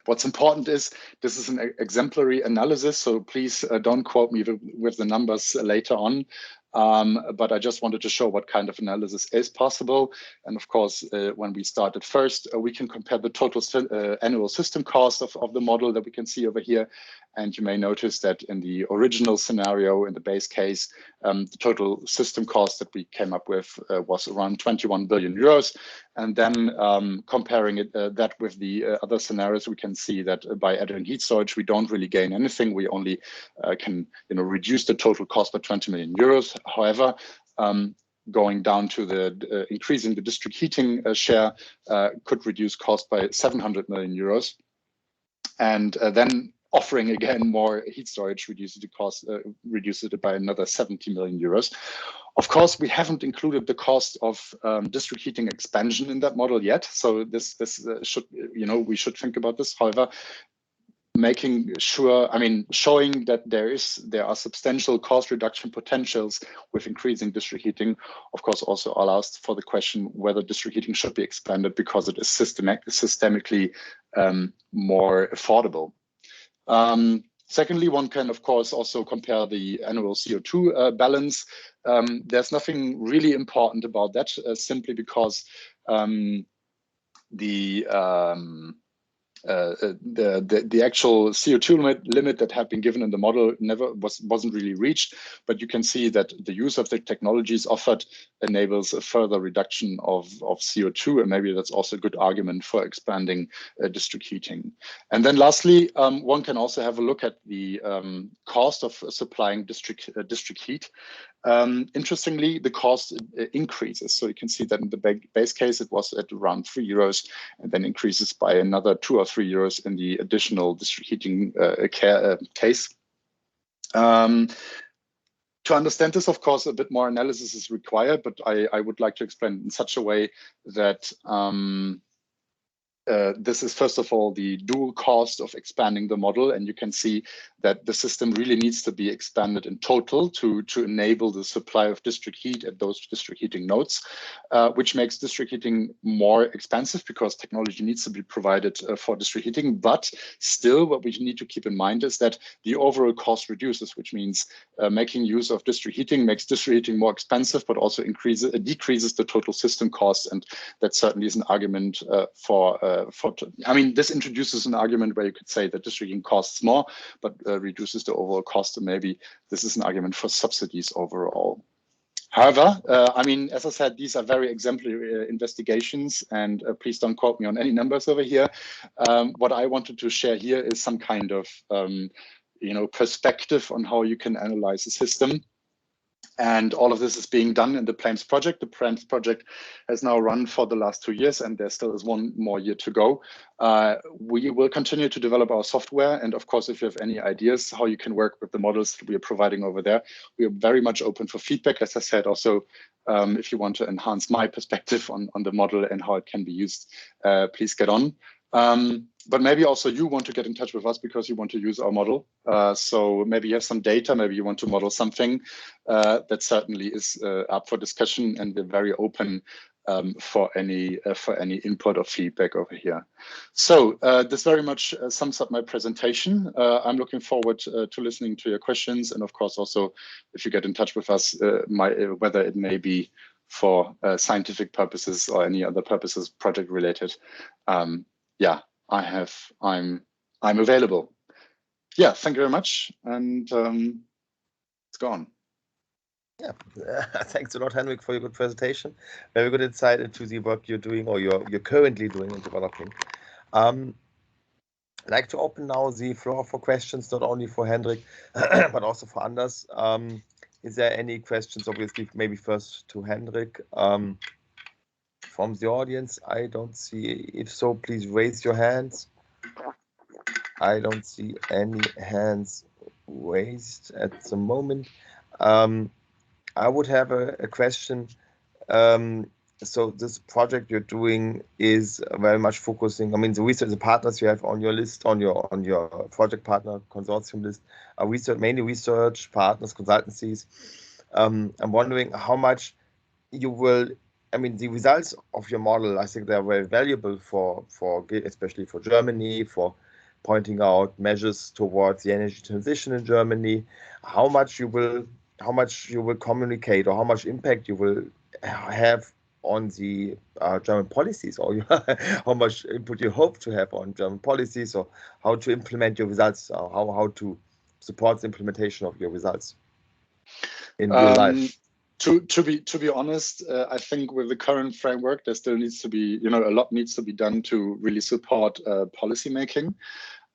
What's important is this is an exemplary analysis, so please don't quote me with the numbers later on. But I just wanted to show what kind of analysis is possible. And of course, when we started first, we can compare the total annual system cost of the model that we can see over here. And you may notice that in the original scenario, in the base case, the total system cost that we came up with was around 21 billion euros. And then comparing that with the other scenarios, we can see that by adding heat storage, we don't really gain anything. We only can reduce the total cost by 20 million euros. However, going down to the increasing the district heating share could reduce cost by 700 million euros. And then offering again more heat storage reduces the cost, reduces it by another 70 million euros. Of course, we haven't included the cost of district heating expansion in that model yet. So this should, we should think about this. However, making sure, showing that there are substantial cost reduction potentials with increasing district heating, of course, also allows for the question whether district heating should be expanded because it is systemically more affordable. Secondly, one can, of course, also compare the annual CO2 balance. There's nothing really important about that, simply because the actual CO2 limit that had been given in the model wasn't really reached, but you can see that the use of the technologies offered enables a further reduction of CO2, and maybe that's also a good argument for expanding district heating. And then lastly, one can also have a look at the cost of supplying district heat. Interestingly, the cost increases. So you can see that in the base case, it was at around 3 euros, and then increases by another 2 or 3 euros in the additional district heating case. To understand this, of course, a bit more analysis is required, but I would like to explain in such a way that this is first of all the dual cost of expanding the model, and you can see that the system really needs to be expanded in total to enable the supply of district heat at those district heating nodes, which makes district heating more expensive because technology needs to be provided for district heating. But still, what we need to keep in mind is that the overall cost reduces, which means making use of district heating makes district heating more expensive, but also decreases the total system cost, and that certainly is an argument I mean, this introduces an argument where you could say that district heating costs more, but reduces the overall cost, and maybe this is an argument for subsidies overall. However, I mean, as I said, these are very exemplary investigations, and please don't quote me on any numbers over here. What I wanted to share here is some kind of perspective on how you can analyze the system. And all of this is being done in the PLAMES project. The PLAMES project has now run for the last 2 years, and there still is 1 more year to go. We will continue to develop our software. And of course, if you have any ideas how you can work with the models that we are providing over there, we are very much open for feedback. As I said, also, if you want to enhance my perspective on the model and how it can be used, please get on. But maybe also you want to get in touch with us because you want to use our model. So maybe you have some data, maybe you want to model something that certainly is up for discussion, and we're very open for any input or feedback over here. So this very much sums up my presentation. I'm looking forward to listening to your questions, and of course also if you get in touch with us, whether it may be for scientific purposes or any other purposes project related. Yeah, I'm available. Yeah, thank you very much, and it's gone. Yeah, thanks a lot, Henrik, for your good presentation. Very good insight into the work you're doing, or you're currently doing and developing. I'd like to open now the floor for questions, not only for Henrik, but also for Anders. Is there any questions? Obviously, maybe first to Henrik. From the audience, I don't see. If so, please raise your hands. I don't see any hands raised at the moment. I would have a question. So this project you're doing is very much focusing. I mean, the research, the partners you have on your list, on your project partner consortium list, are mainly research partners, consultancies. I'm wondering how much you will. I mean, the results of your model, I think they're very valuable for especially for Germany, for pointing out measures towards the energy transition in Germany. How much you will communicate, or how much impact you will have on the German policies, or how much input you hope to have on German policies, or how to implement your results, or how to support the implementation of your results in real life. To be honest, I think with the current framework, there still needs to be, a lot needs to be done to really support policy making.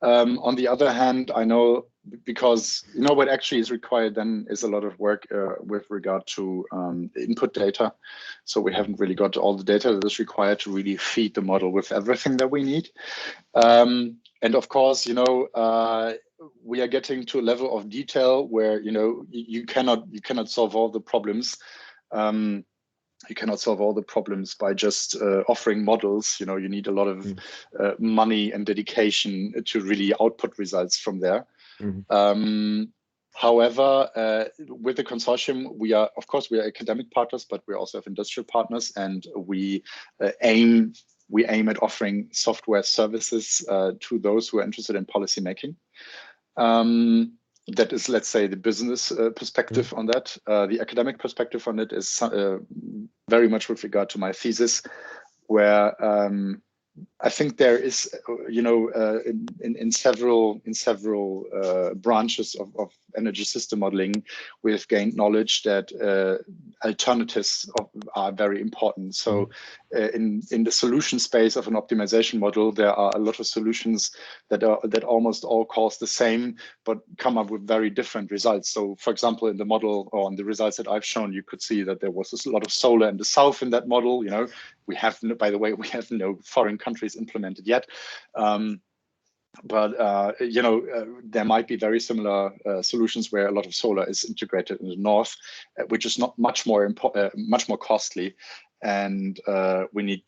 On the other hand, I know, because what actually is required then is a lot of work with regard to input data. So we haven't really got all the data that is required to really feed the model with everything that we need. And of course, we are getting to a level of detail where you cannot solve all the problems. You cannot solve all the problems by just offering models. You need a lot of money and dedication to really output results from there. However, with the consortium, we are academic partners, but we also have industrial partners, and we aim at offering software services to those who are interested in policy making. That is, let's say, the business perspective on that. The academic perspective on it is very much with regard to my thesis, where I think there is, in several branches of energy system modeling, we've gained knowledge that alternatives are very important. So in the solution space of an optimization model, there are a lot of solutions that almost all cost the same, but come up with very different results. So for example, in the model, or on the results that I've shown, you could see that there was a lot of solar in the south in that model. We have, by the way, no foreign countries implemented yet. But there might be very similar solutions where a lot of solar is integrated in the north, which is not much more costly. and we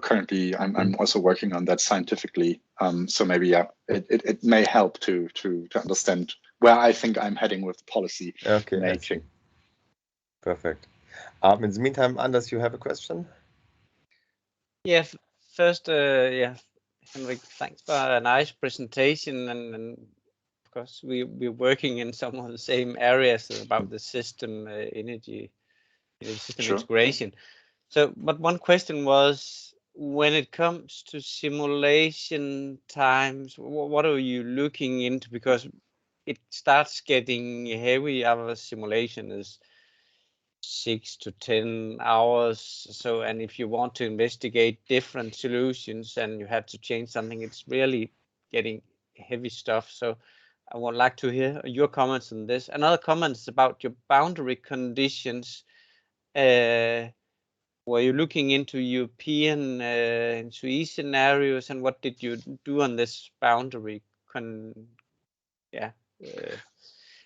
currently I'm also working on that scientifically. So maybe it may help to understand where I think I'm heading with policy making. Perfect. In the meantime, Anders, you have a question? Yeah. First, Henrik, thanks for a nice presentation, and of course we're working in some of the same areas about the system energy system integration. So, but one question was, when it comes to simulation times, what are you looking into? Because it starts getting heavy. Our simulation is 6 to 10 hours. So, and if you want to investigate different solutions and you have to change something, it's really getting heavy stuff. So I would like to hear your comments on this. Another comment is about your boundary conditions. Were you looking into European into E scenarios, and what did you do on this boundary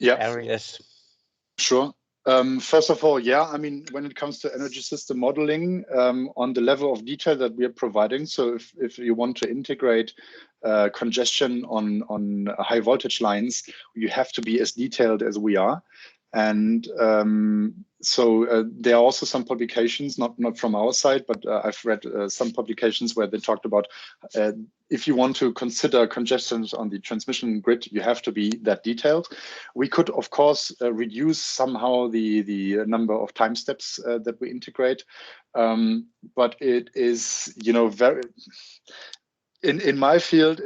areas? Sure. First of all, I mean, when it comes to energy system modeling, on the level of detail that we are providing, so if you want to integrate congestion on high voltage lines, you have to be as detailed as we are. And so there are also some publications, not from our side, but I've read some publications where they talked about if you want to consider congestions on the transmission grid, you have to be that detailed. We could, of course, reduce somehow the number of time steps that we integrate, but it is, very. In my field,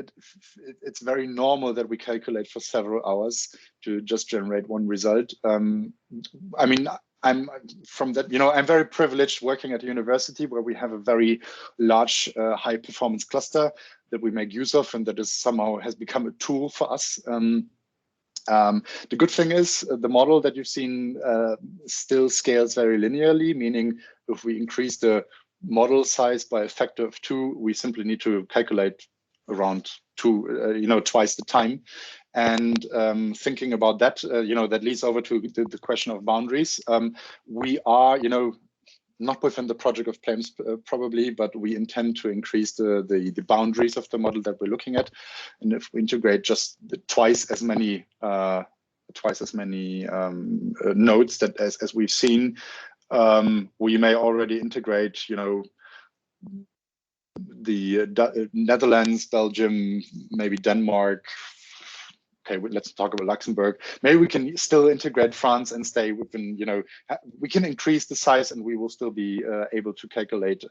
it's very normal that we calculate for several hours to just generate one result. I mean, I'm from that, I'm very privileged working at a university where we have a very large high performance cluster that we make use of, and that is somehow has become a tool for us. The good thing is the model that you've seen still scales very linearly, meaning if we increase the model size by a factor of 2, we simply need to calculate around twice the time. And thinking about that, that leads over to the question of boundaries. We are, not within the project of PLAMES probably, but we intend to increase the boundaries of the model that we're looking at. And if we integrate just twice as many nodes that as we've seen, we may already integrate, the Netherlands, Belgium, maybe Denmark. Okay, let's talk about Luxembourg. Maybe we can still integrate France and stay within, we can increase the size and we will still be able to calculate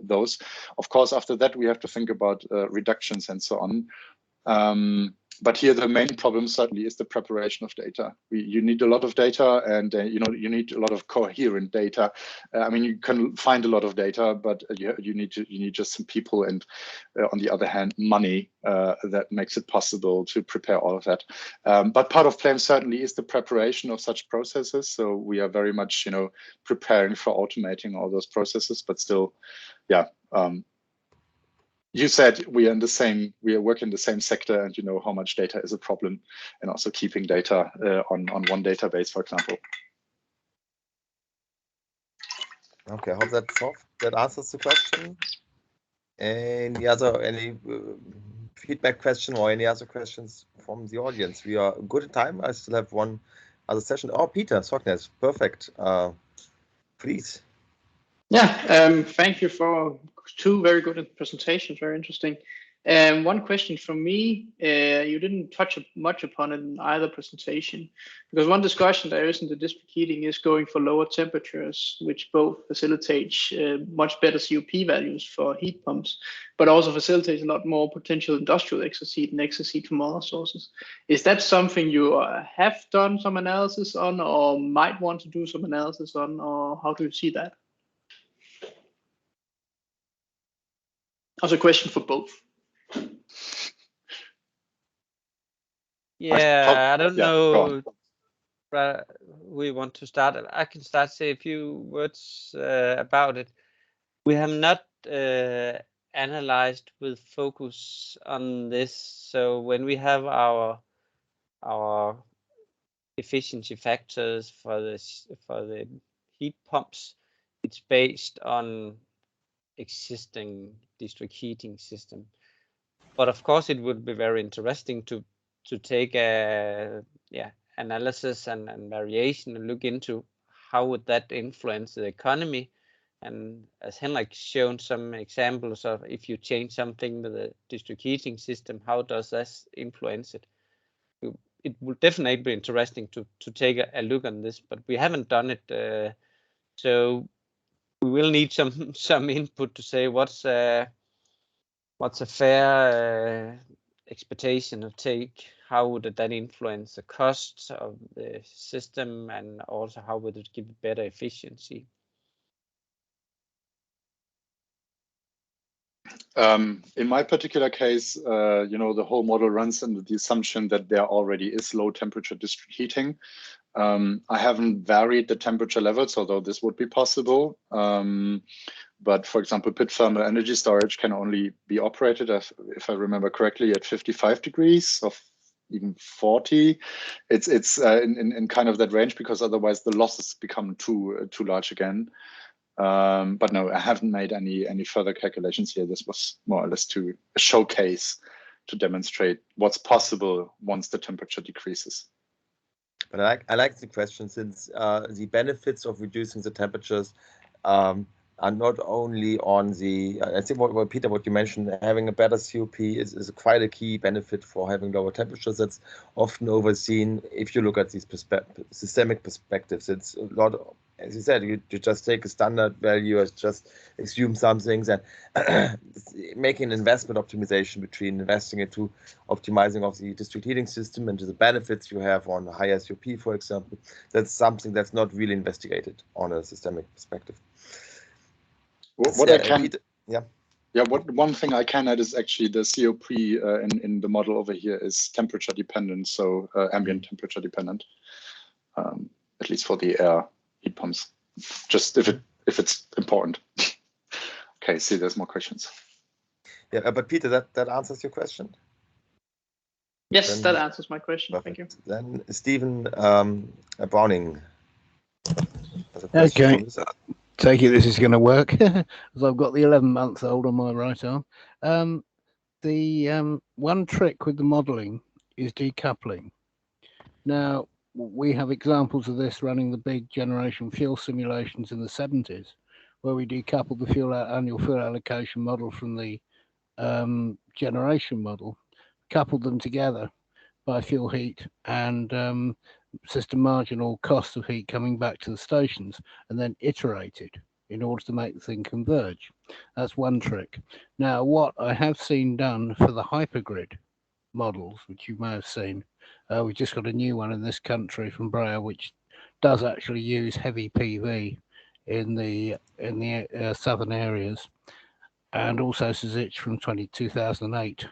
those. Of course, after that, we have to think about reductions and so on. But here, the main problem certainly is the preparation of data. You need a lot of data, and you need a lot of coherent data. I mean, you can find a lot of data, but you need just some people, and on the other hand, money that makes it possible to prepare all of that. But part of PLAMES certainly is the preparation of such processes. So we are very much, preparing for automating all those processes, but still, you said we are working in the same sector, and you know how much data is a problem, and also keeping data on one database, for example. Okay, I hope that answers the question. Any other feedback question or any other questions from the audience? We are good at time. I still have one other session. Oh, Peter Socknes, perfect. Please. Yeah, thank you for 2 very good presentations, very interesting. One question from me, you didn't touch much upon it in either presentation, because one discussion there is in the district heating is going for lower temperatures, which both facilitates much better COP values for heat pumps, but also facilitates a lot more potential industrial excess heat and excess heat from other sources. Is that something you have done some analysis on, or might want to do some analysis on, or how do you see that? That's a question for both. Yeah, I don't know. We want to start. I can start say a few words about it. We have not analyzed with focus on this. So when we have our efficiency factors for the heat pumps, it's based on existing district heating system. But of course, it would be very interesting to take a analysis and variation and look into how would that influence the economy. And as Henrik shown some examples of, if you change something with the district heating system, how does that influence it? It would definitely be interesting to take a look on this, but we haven't done it. So we will need some input to say what's a fair expectation of take. How would that influence the costs of the system, and also how would it give better efficiency? In my particular case, the whole model runs under the assumption that there already is low temperature district heating. I haven't varied the temperature levels, although this would be possible. But for example, pit thermal energy storage can only be operated, if I remember correctly, at 55 degrees or even 40. It's in kind of that range, because otherwise the losses become too large again. But no, I haven't made any further calculations here. This was more or less to showcase, to demonstrate what's possible once the temperature decreases. But I like the question, since the benefits of reducing the temperatures are not only on the, I think what Peter, what you mentioned, having a better COP is quite a key benefit for having lower temperatures. That's often overseen if you look at these systemic perspectives. It's a lot of, as you said, you just take a standard value, as just assume some things, and making an investment optimization between investing into optimizing of the district heating system and to the benefits you have on a higher COP, for example. That's something that's not really investigated on a systemic perspective. What I can, Peter, yeah. One thing I can add is actually the COP in the model over here is temperature dependent, so ambient temperature dependent, at least for the air heat pumps. Just if it's important. Okay, see, there's more questions. Yeah, but Peter, that answers your question. Yes, that answers my question. Perfect. Thank you. Then Stephen Browning. Okay. Take it this is going to work, as I've got the 11-month-old on my right arm. The one trick with the modelling is decoupling. Now, we have examples of this running the big generation fuel simulations in the 70s, where we decoupled the annual fuel allocation model from the generation model, coupled them together by fuel heat and system marginal cost of heat coming back to the stations, and then iterated in order to make the thing converge. That's one trick. Now, what I have seen done for the hypergrid models, which you may have seen, we've just got a new one in this country from Breyer, which does actually use heavy PV in the southern areas, and also Suzich from 2008,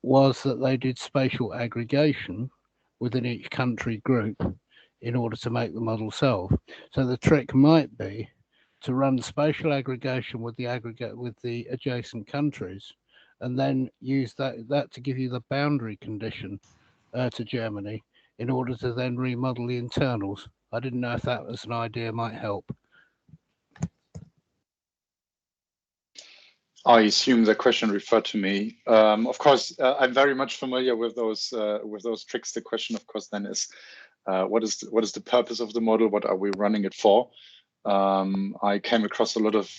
was that they did spatial aggregation within each country group in order to make the model solve. So the trick might be to run spatial aggregation with the adjacent countries, and then use that to give you the boundary condition to Germany in order to then remodel the internals. I didn't know if that was an idea might help. I assume the question referred to me. Of course, I'm very much familiar with those tricks. The question, of course, then is, what is the purpose of the model? What are we running it for? I came across a lot of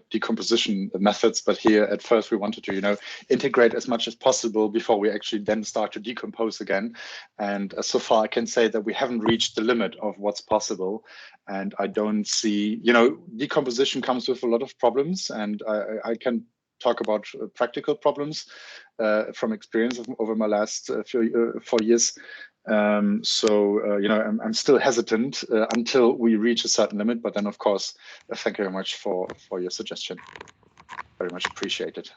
decomposition methods, but here at first we wanted to integrate as much as possible before we actually then start to decompose again. And so far I can say that we haven't reached the limit of what's possible, and I don't see, decomposition comes with a lot of problems, and I can talk about practical problems from experience over my last 4 years. I'm still hesitant until we reach a certain limit, but then of course, thank you very much for your suggestion. Very much appreciated.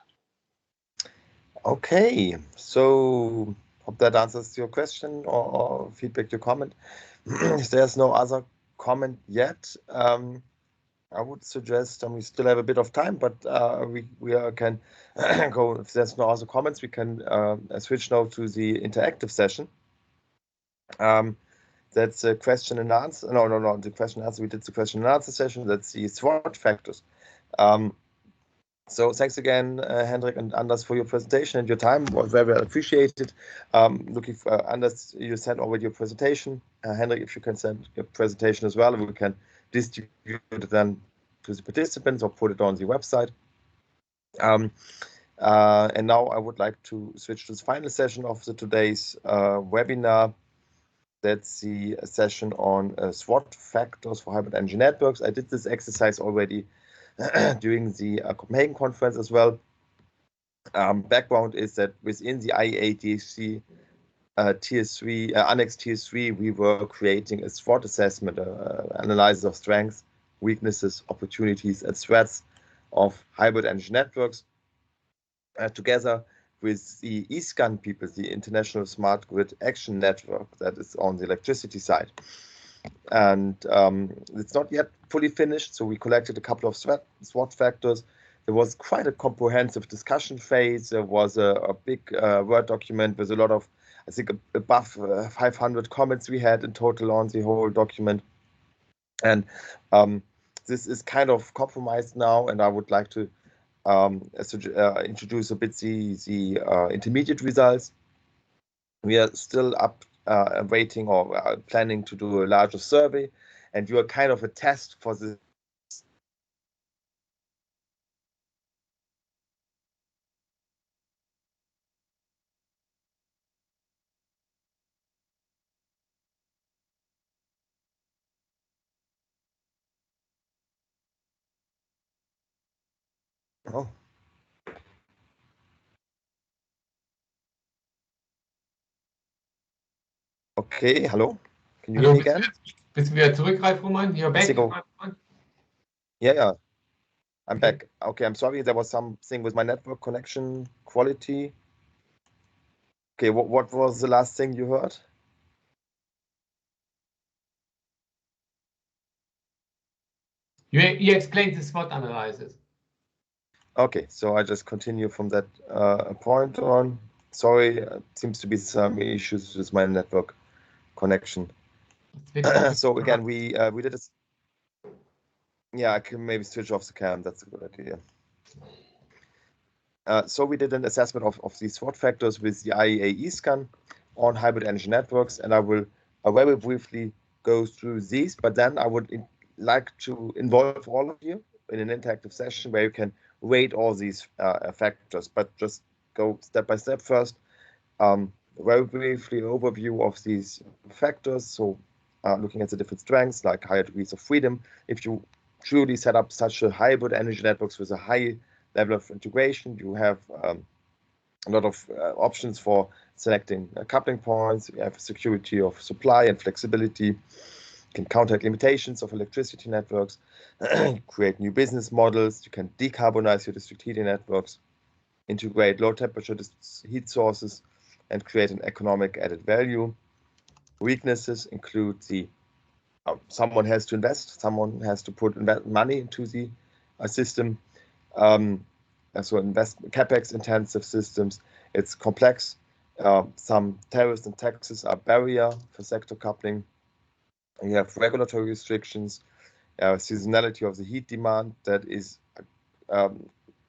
Okay, so hope that answers your question or feedback, your comment. If there's no other comment yet, I would suggest, and we still have a bit of time, but we can go, if there's no other comments, we can switch now to the interactive session. Then That's a question and answer. No. The question and answer. We did the question and answer session. That's the SWOT factors. So thanks again, Hendrik and Anders, for your presentation and your time. Was very well appreciated. Looking for Anders, you sent already your presentation. Hendrik, if you can send your presentation as well, we can distribute it then to the participants or put it on the website. And now I would like to switch to the final session of today's webinar. That's the session on SWOT factors for hybrid energy networks. I did this exercise already during the Copenhagen conference as well. Background is that within the IEA DHC TS3, Annex TS3, we were creating a SWOT assessment, analysis of strengths, weaknesses, opportunities, and threats of hybrid energy networks, together with the ISCAN people, the International Smart Grid Action Network that is on the electricity side. And it's not yet fully finished, so we collected a couple of SWOT factors. There was quite a comprehensive discussion phase. There was a big Word document with a lot of, I think, above 500 comments we had in total on the whole document. And this is kind of compromised now, and I would like to introduce a bit the intermediate results. We are still up waiting or planning to do a larger survey, and you are kind of a test for this. Oh. Okay, hello. Can you hear me again? Bist du wieder zurück, Ralf Roman? You're back. Yeah. I'm back. Okay, I'm sorry. There was something with my network connection quality. Okay, what was the last thing you heard? You explained the SWOT analysis. Okay, so I just continue from that point on. Sorry, seems to be some issues with my network connection. So again, we did this. Yeah, I can maybe switch off the cam. That's a good idea. So we did an assessment of these SWOT factors with the IEA eScan on hybrid energy networks, and I will very briefly go through these, but then I would like to involve all of you in an interactive session where you can rate all these factors, but just go step by step first. Very briefly overview of these factors. So looking at the different strengths, like higher degrees of freedom. If you truly set up such a hybrid energy networks with a high level of integration, you have a lot of options for selecting coupling points. You have security of supply and flexibility. You can counteract limitations of electricity networks, create new business models. You can decarbonize your district heating networks, integrate low temperature heat sources, and create an economic added value. Weaknesses include the someone has to invest, someone has to put money into the system. So capex intensive systems. It's complex. Some tariffs and taxes are barrier for sector coupling. You have regulatory restrictions, seasonality of the heat demand that is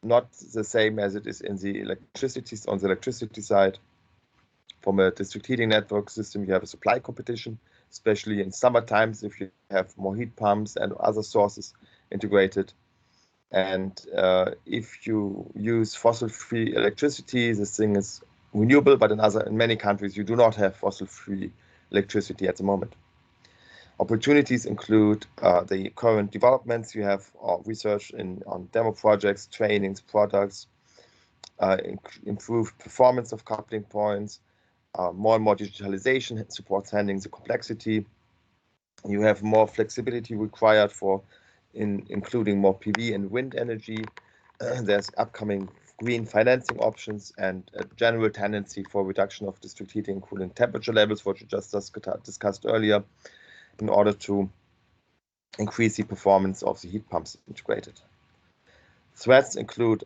not the same as it is in the on the electricity side. From a district heating network system, you have a supply competition, especially in summer times if you have more heat pumps and other sources integrated. And if you use fossil-free electricity, this thing is renewable, but in many countries you do not have fossil-free electricity at the moment. Opportunities include the current developments. You have research on demo projects, trainings, products, improved performance of coupling points, more and more digitalization supports handling the complexity. You have more flexibility required for including more PV and wind energy. There's upcoming green financing options and a general tendency for reduction of district heating and cooling temperature levels, which we just discussed earlier, in order to increase the performance of the heat pumps integrated. Threats include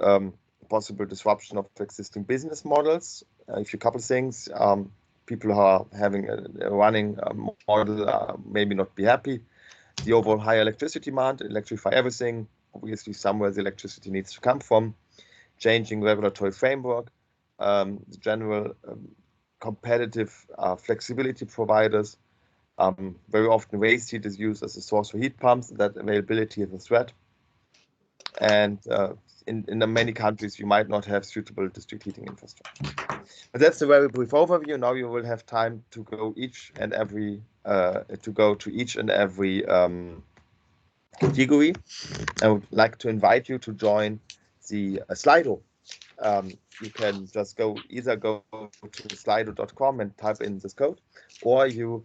possible disruption of existing business models. If you couple things, people who are having a running model maybe not be happy. The overall high electricity demand, electrify everything, obviously somewhere the electricity needs to come from, changing regulatory framework, the general competitive flexibility providers. Very often waste heat is used as a source for heat pumps. That availability is a threat. And in many countries, you might not have suitable district heating infrastructure. But that's a very brief overview. Now you will have time to go each and every category. I would like to invite you to join the Slido. You can just either go to slido.com and type in this code, or you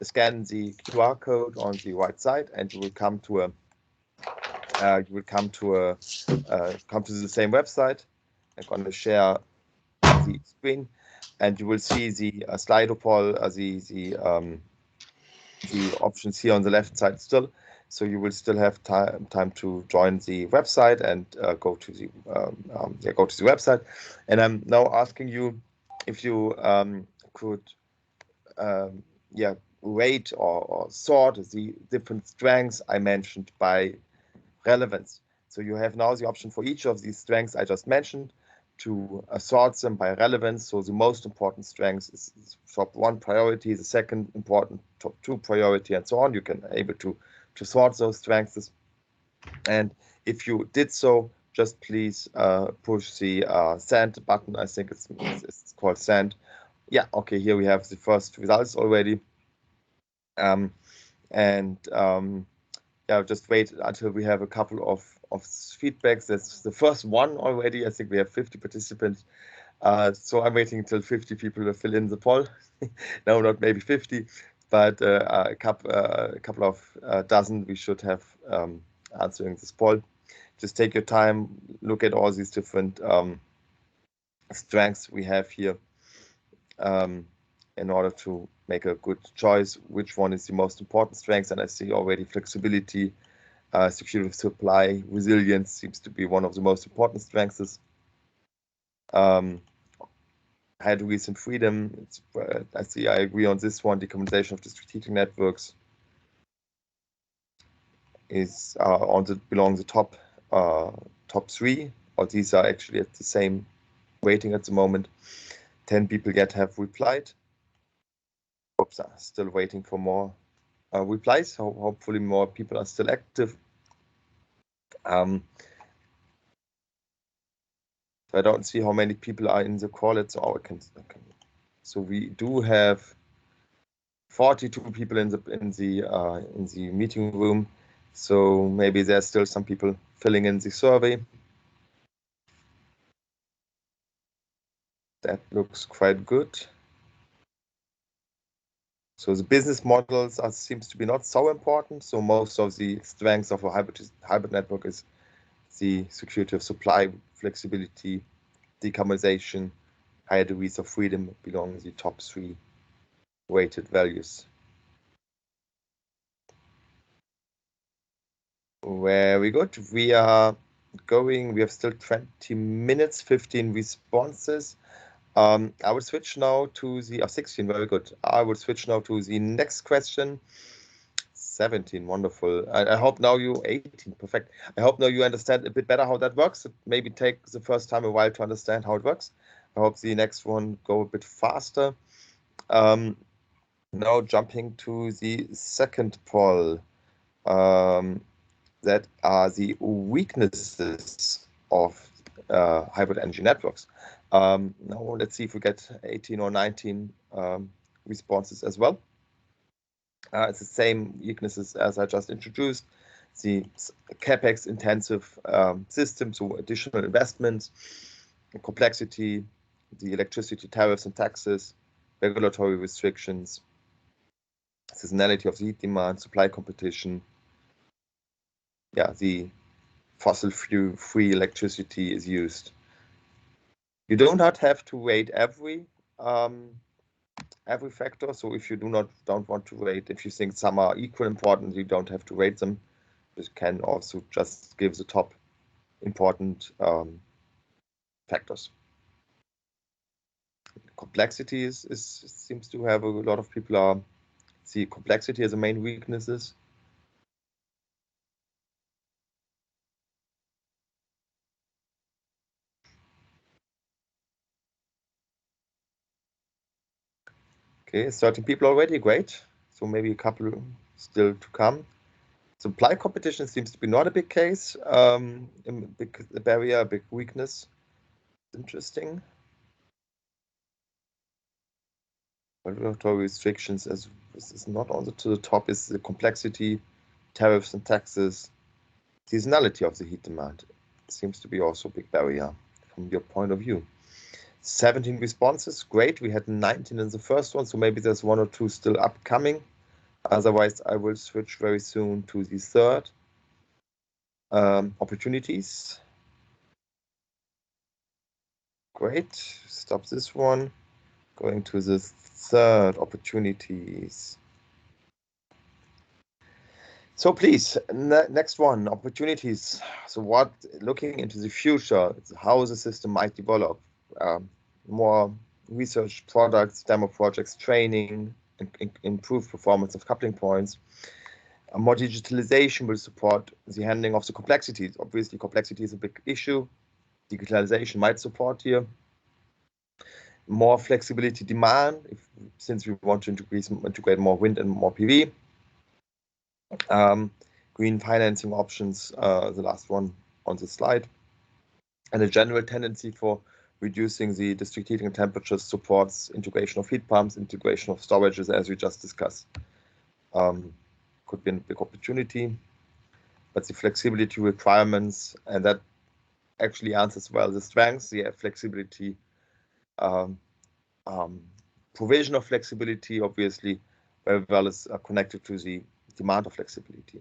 scan the QR code on the right side, and you will come to the same website. I'm going to share the screen, and you will see the Slido poll, the options here on the left side still. So you will still have time to join the website and go to the website. And I'm now asking you if you could rate or sort the different strengths I mentioned by relevance. So you have now the option for each of these strengths I just mentioned to sort them by relevance. So the most important strengths is top 1 priority, the second important top 2 priority, and so on. You can able to sort those strengths. And if you did so, just please push the send button. I think it's called send. Yeah, okay, here we have the first results already. Just wait until we have a couple of feedbacks. That's the first one already. I think we have 50 participants. So I'm waiting until 50 people will fill in the poll. No, not maybe 50, but a couple of dozen we should have answering this poll. Just take your time, look at all these different strengths we have here in order to make a good choice. Which one is the most important strength? And I see already flexibility, security of supply, resilience seems to be one of the most important strengths. High degrees and freedom. I agree on this one. Decarbonization of district heating networks is belong the top 3, or these are actually at the same rating at the moment. 10 people have replied. Oops, still waiting for more replies. So hopefully more people are still active. I don't see how many people are in the call. So we do have 42 people in the meeting room. So maybe there's still some people filling in the survey. That looks quite good. So the business models seems to be not so important. So most of the strengths of a hybrid network is the security of supply, flexibility, decarbonization, higher degrees of freedom belong the top 3 weighted values. Very good. We are going. We have still 20 minutes, 15 responses. I would switch now to the 16. Very good. I would switch now to the next question. 17. Wonderful. I hope now you 18. Perfect. I hope now you understand a bit better how that works. It maybe takes the first time a while to understand how it works. I hope the next one go a bit faster. Now jumping to the second poll. That are the weaknesses of hybrid energy networks. Now let's see if we get 18 or 19 responses as well. It's the same weaknesses as I just introduced. The capex intensive system, so additional investments, complexity, the electricity tariffs and taxes, regulatory restrictions, seasonality of the heat demand, supply competition. Yeah, the fossil fuel-free electricity is used. You do not have to rate every factor. So if you don't want to rate, if you think some are equal important, you don't have to rate them. You can also just give the top important factors. complexity seems to have a lot of people see complexity as a main weaknesses. Okay, 13 people already, great. So maybe a couple still to come. Supply competition seems to be not a big case, a big barrier, a big weakness. Interesting. Regulatory restrictions, as this is not on to the top, is the complexity, tariffs and taxes, seasonality of the heat demand. It seems to be also a big barrier from your point of view. 17 responses, great. We had 19 in the first one, so maybe there's 1 or 2 still upcoming. Otherwise, I will switch very soon to the third. Opportunities. Great, stop this one. Going to the third, opportunities. So please, next one, opportunities. So what, looking into the future, how the system might develop, more research products, demo projects, training, improve performance of coupling points. More digitalization will support the handling of the complexities. Obviously, complexity is a big issue. Digitalization might support here. More flexibility demand, since we want to integrate more wind and more PV. Green financing options, the last one on the slide. And a general tendency for reducing the district heating temperatures supports integration of heat pumps, integration of storages, as we just discussed. Could be a big opportunity, but the flexibility requirements, and that actually answers well the strengths, the flexibility, provision of flexibility, obviously, very well is connected to the demand of flexibility.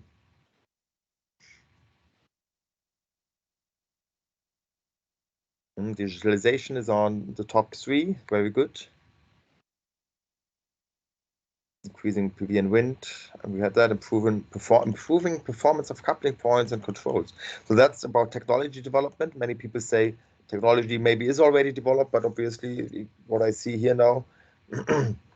Digitalization is on the top 3, very good. Increasing PV and wind, and we had that, improving performance of coupling points and controls. So that's about technology development. Many people say technology maybe is already developed, but obviously what I see here now,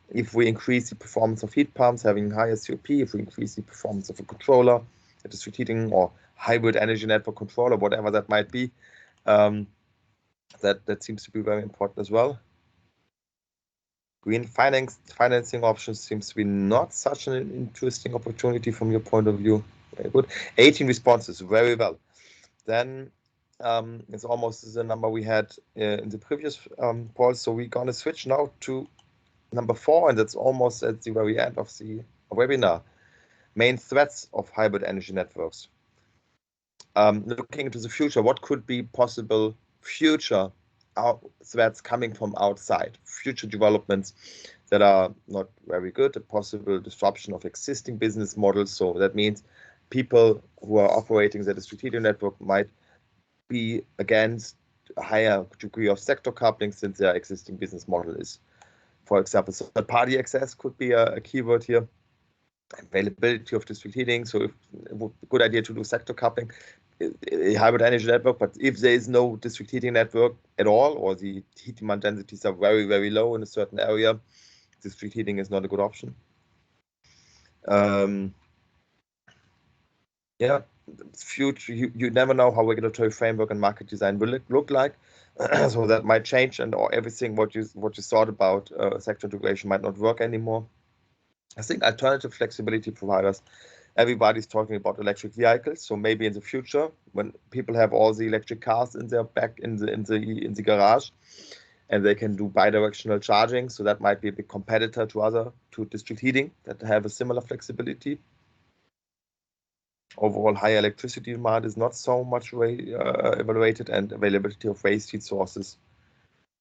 if we increase the performance of heat pumps, having higher COP, if we increase the performance of a controller, a district heating or hybrid energy network controller, whatever that might be, that seems to be very important as well. Green financing options seems to be not such an interesting opportunity from your point of view. Very good. 18 responses, very well. Then it's almost the number we had in the previous poll. So we're going to switch now to number 4, and that's almost at the very end of the webinar. Main threats of hybrid energy networks. Looking into the future, what could be possible future threats coming from outside, future developments that are not very good, a possible disruption of existing business models. So that means people who are operating the district heating network might be against a higher degree of sector coupling since their existing business model is, for example, third-party access could be a keyword here. Availability of district heating. So if it would be a good idea to do sector coupling, a hybrid energy network, but if there is no district heating network at all, or the heat demand densities are very, very low in a certain area, district heating is not a good option. Yeah, future, you never know how regulatory framework and market design will look like. So that might change, and or everything what you thought about sector integration might not work anymore. I think alternative flexibility providers, everybody's talking about electric vehicles. So maybe in the future, when people have all the electric cars in their back in the garage, and they can do bidirectional charging, so that might be a big competitor to district heating that have a similar flexibility. Overall, high electricity demand is not so much evaluated, and availability of waste heat sources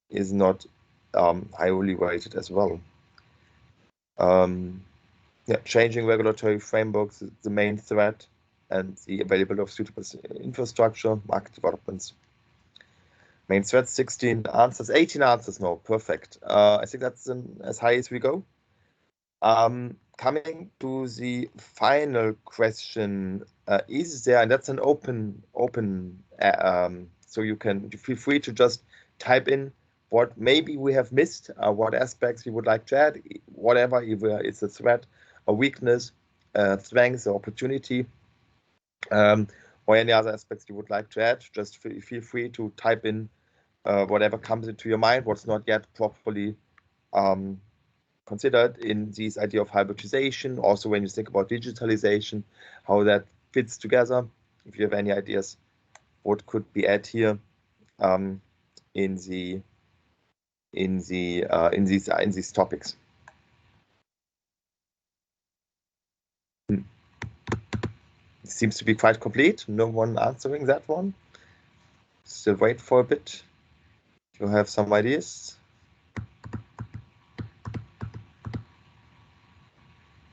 is not highly rated as well. Yeah, changing regulatory frameworks is the main threat, and the availability of suitable infrastructure, market developments. Main threats, 16 answers, 18 answers now, perfect. I think that's as high as we go. Coming to the final question, is there, and that's an open, so you feel free to just type in what maybe we have missed, what aspects you would like to add, whatever, if it's a threat, a weakness, strength, or opportunity, or any other aspects you would like to add. Just feel free to type in whatever comes into your mind, what's not yet properly considered in this idea of hybridization. Also, when you think about digitalization, how that fits together. If you have any ideas, what could be added here in these topics. It seems to be quite complete. No one answering that one. Still wait for a bit. You have some ideas?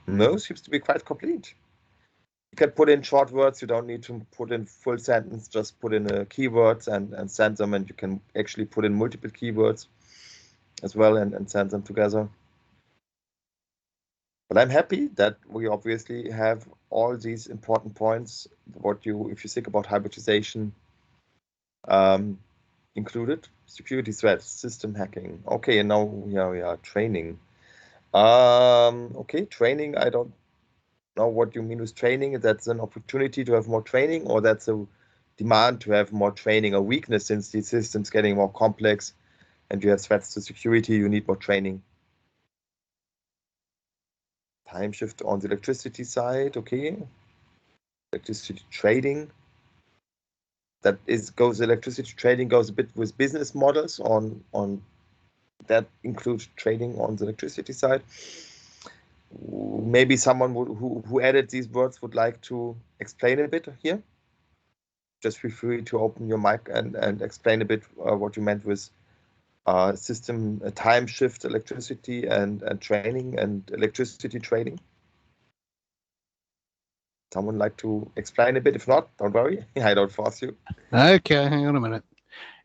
No, seems to be quite complete. You can put in short words. You don't need to put in full sentence. Just put in keywords and send them, and you can actually put in multiple keywords as well and send them together. But I'm happy that we obviously have all these important points. If you think about hybridization, included security threats, system hacking. Okay, and now we are training. Okay, training. I don't know what you mean with training. That's an opportunity to have more training, or that's a demand to have more training, a weakness since the system's getting more complex and you have threats to security, you need more training. Time shift on the electricity side, okay. Electricity trading. Electricity trading goes a bit with business models on that includes trading on the electricity side. Maybe someone who added these words would like to explain a bit here. Just feel free to open your mic and explain a bit what you meant with system time shift electricity and training and electricity trading. Someone like to explain a bit? If not, don't worry. I don't force you. Okay, hang on a minute.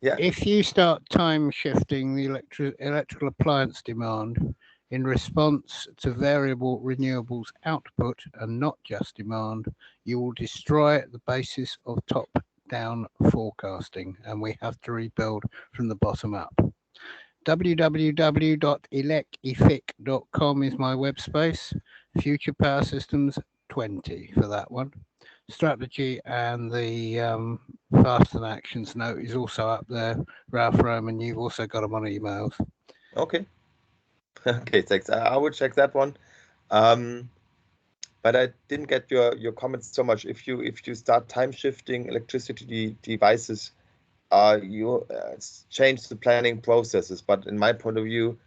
Yeah. If you start time shifting the electrical appliance demand in response to variable renewables output and not just demand, you will destroy the basis of top-down forecasting, and we have to rebuild from the bottom up. www.electrific.com is my web space. Future Power Systems 20 for that one. Strategy and the Fast and Actions note is also up there. Ralph Roman, you've also got them on emails. Okay. Okay, thanks. I will check that one. But I didn't get your comments so much. If you start time shifting electricity devices, you change the planning processes. But in my point of view,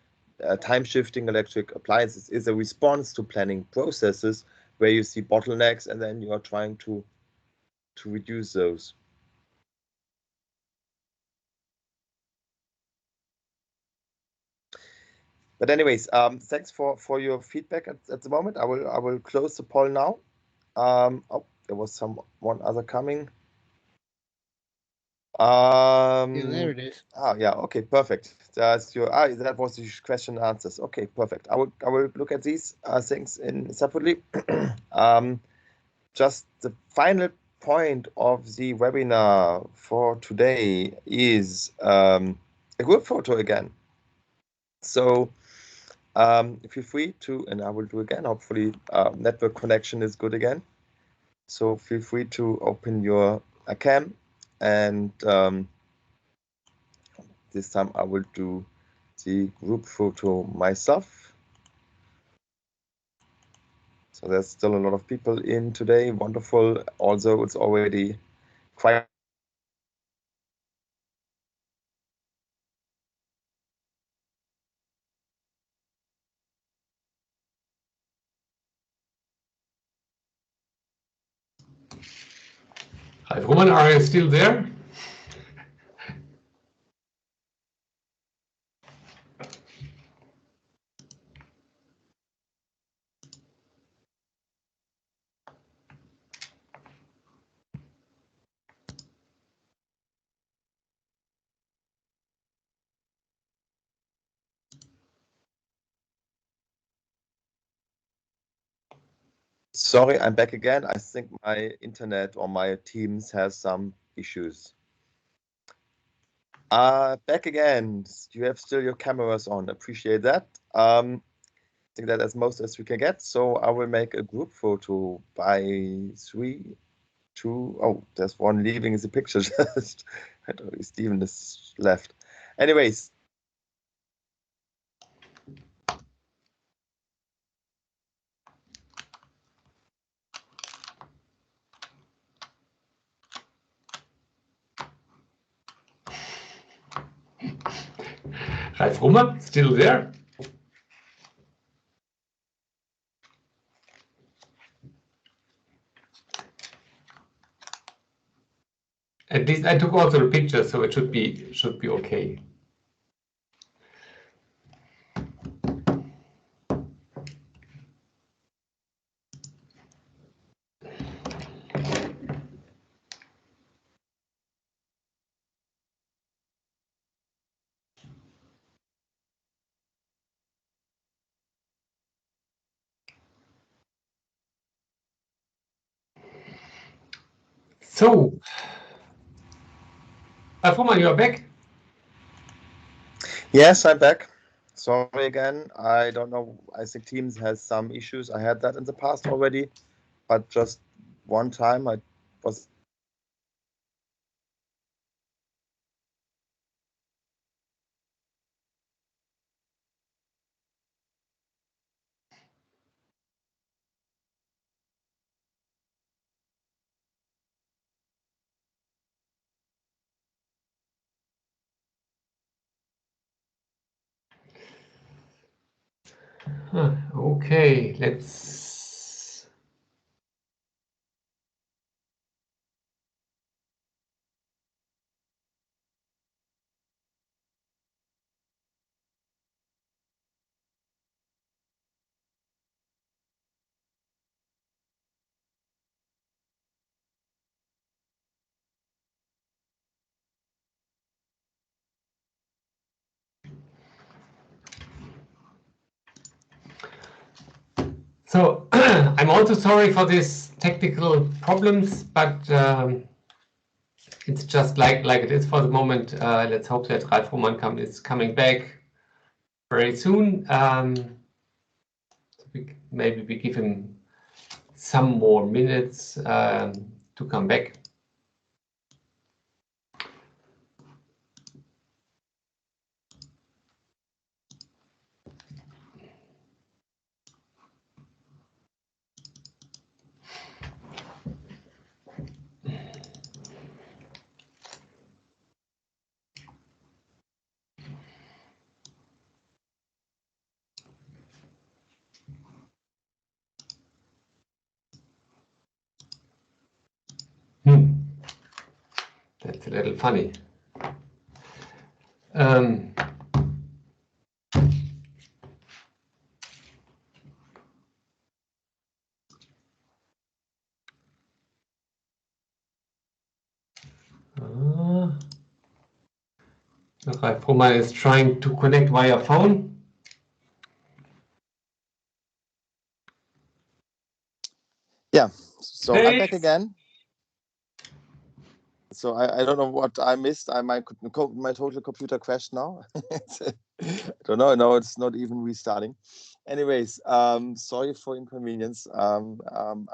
time shifting electric appliances is a response to planning processes where you see bottlenecks and then you are trying to reduce those. But anyways, thanks for your feedback at the moment. I will close the poll now. Oh, there was one other coming. Yeah, there it is. Oh yeah, okay, perfect. That was the question and answers. Okay, perfect. I will look at these things separately. Just the final point of the webinar for today is a group photo again. So feel free to, and I will do again, hopefully network connection is good again. So feel free to open your cam, and this time I will do the group photo myself. So there's still a lot of people in today, wonderful. Also, it's already quite Hi, Roman, are you still there? Sorry, I'm back again. I think my internet or my Teams has some issues. Back again. You have still your cameras on. Appreciate that. I think that as most as we can get. So I will make a group photo by 3, 2. Oh, there's one leaving the picture. Just I don't know, Steven is left. Anyways. Ralf Rummer, still there? At least I took also the picture, so it should be okay. So, Ralf, you are back? Yes, I'm back. Sorry again. I don't know. I think Teams has some issues. I had that in the past already, but just one time I was. Okay, let's. So I'm also sorry for these technical problems, but it's just like it is for the moment. Let's hope that Ralf Rummer is coming back very soon. Maybe we give him some more minutes to come back. That's a little funny. Ralf Rummer is trying to connect via phone. Yeah, so Hey. I'm back again. So I don't know what I missed. My total computer crashed now. I don't know. No, it's not even restarting. Anyways, sorry for inconvenience. I'm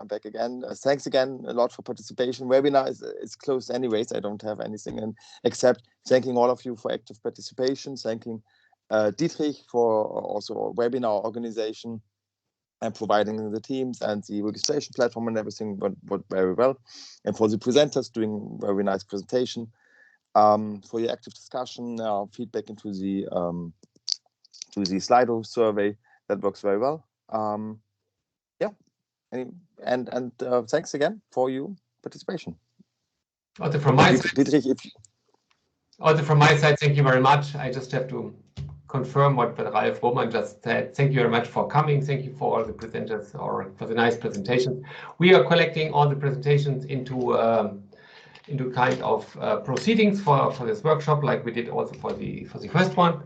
back again. Thanks again a lot for participation. Webinar is closed anyways. I don't have anything except thanking all of you for active participation. Thanking Dietrich for also webinar organization and providing the teams and the registration platform and everything went very well. And for the presenters doing very nice presentation, for your active discussion, feedback into the Slido survey, that works very well. Yeah, and thanks again for your participation. Also from my side, Dietrich, also from my side, thank you very much. I just have to confirm what Ralf Rummer just said. Thank you very much for coming. Thank you for all the presenters or for the nice presentations. We are collecting all the presentations into kind of proceedings for this workshop, like we did also for the first one.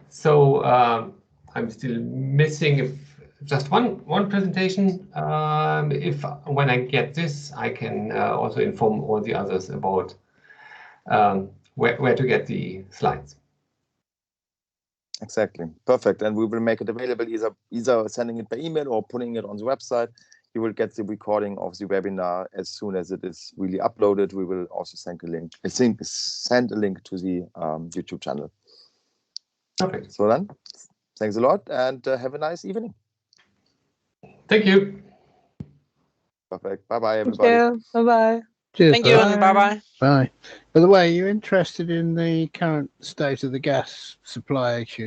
So I'm still missing just one presentation. When I get this, I can also inform all the others about where to get the slides. Exactly. Perfect. And we will make it available either sending it by email or putting it on the website. You will get the recording of the webinar as soon as it is really uploaded. We will also send a link to the YouTube channel. Perfect. So then, thanks a lot and have a nice evening. Thank you. Perfect. Bye-bye, everybody. Thank you. Bye-bye. Cheers. Thank you, and bye-bye. Bye. By the way, are you interested in the current state of the gas supply issues?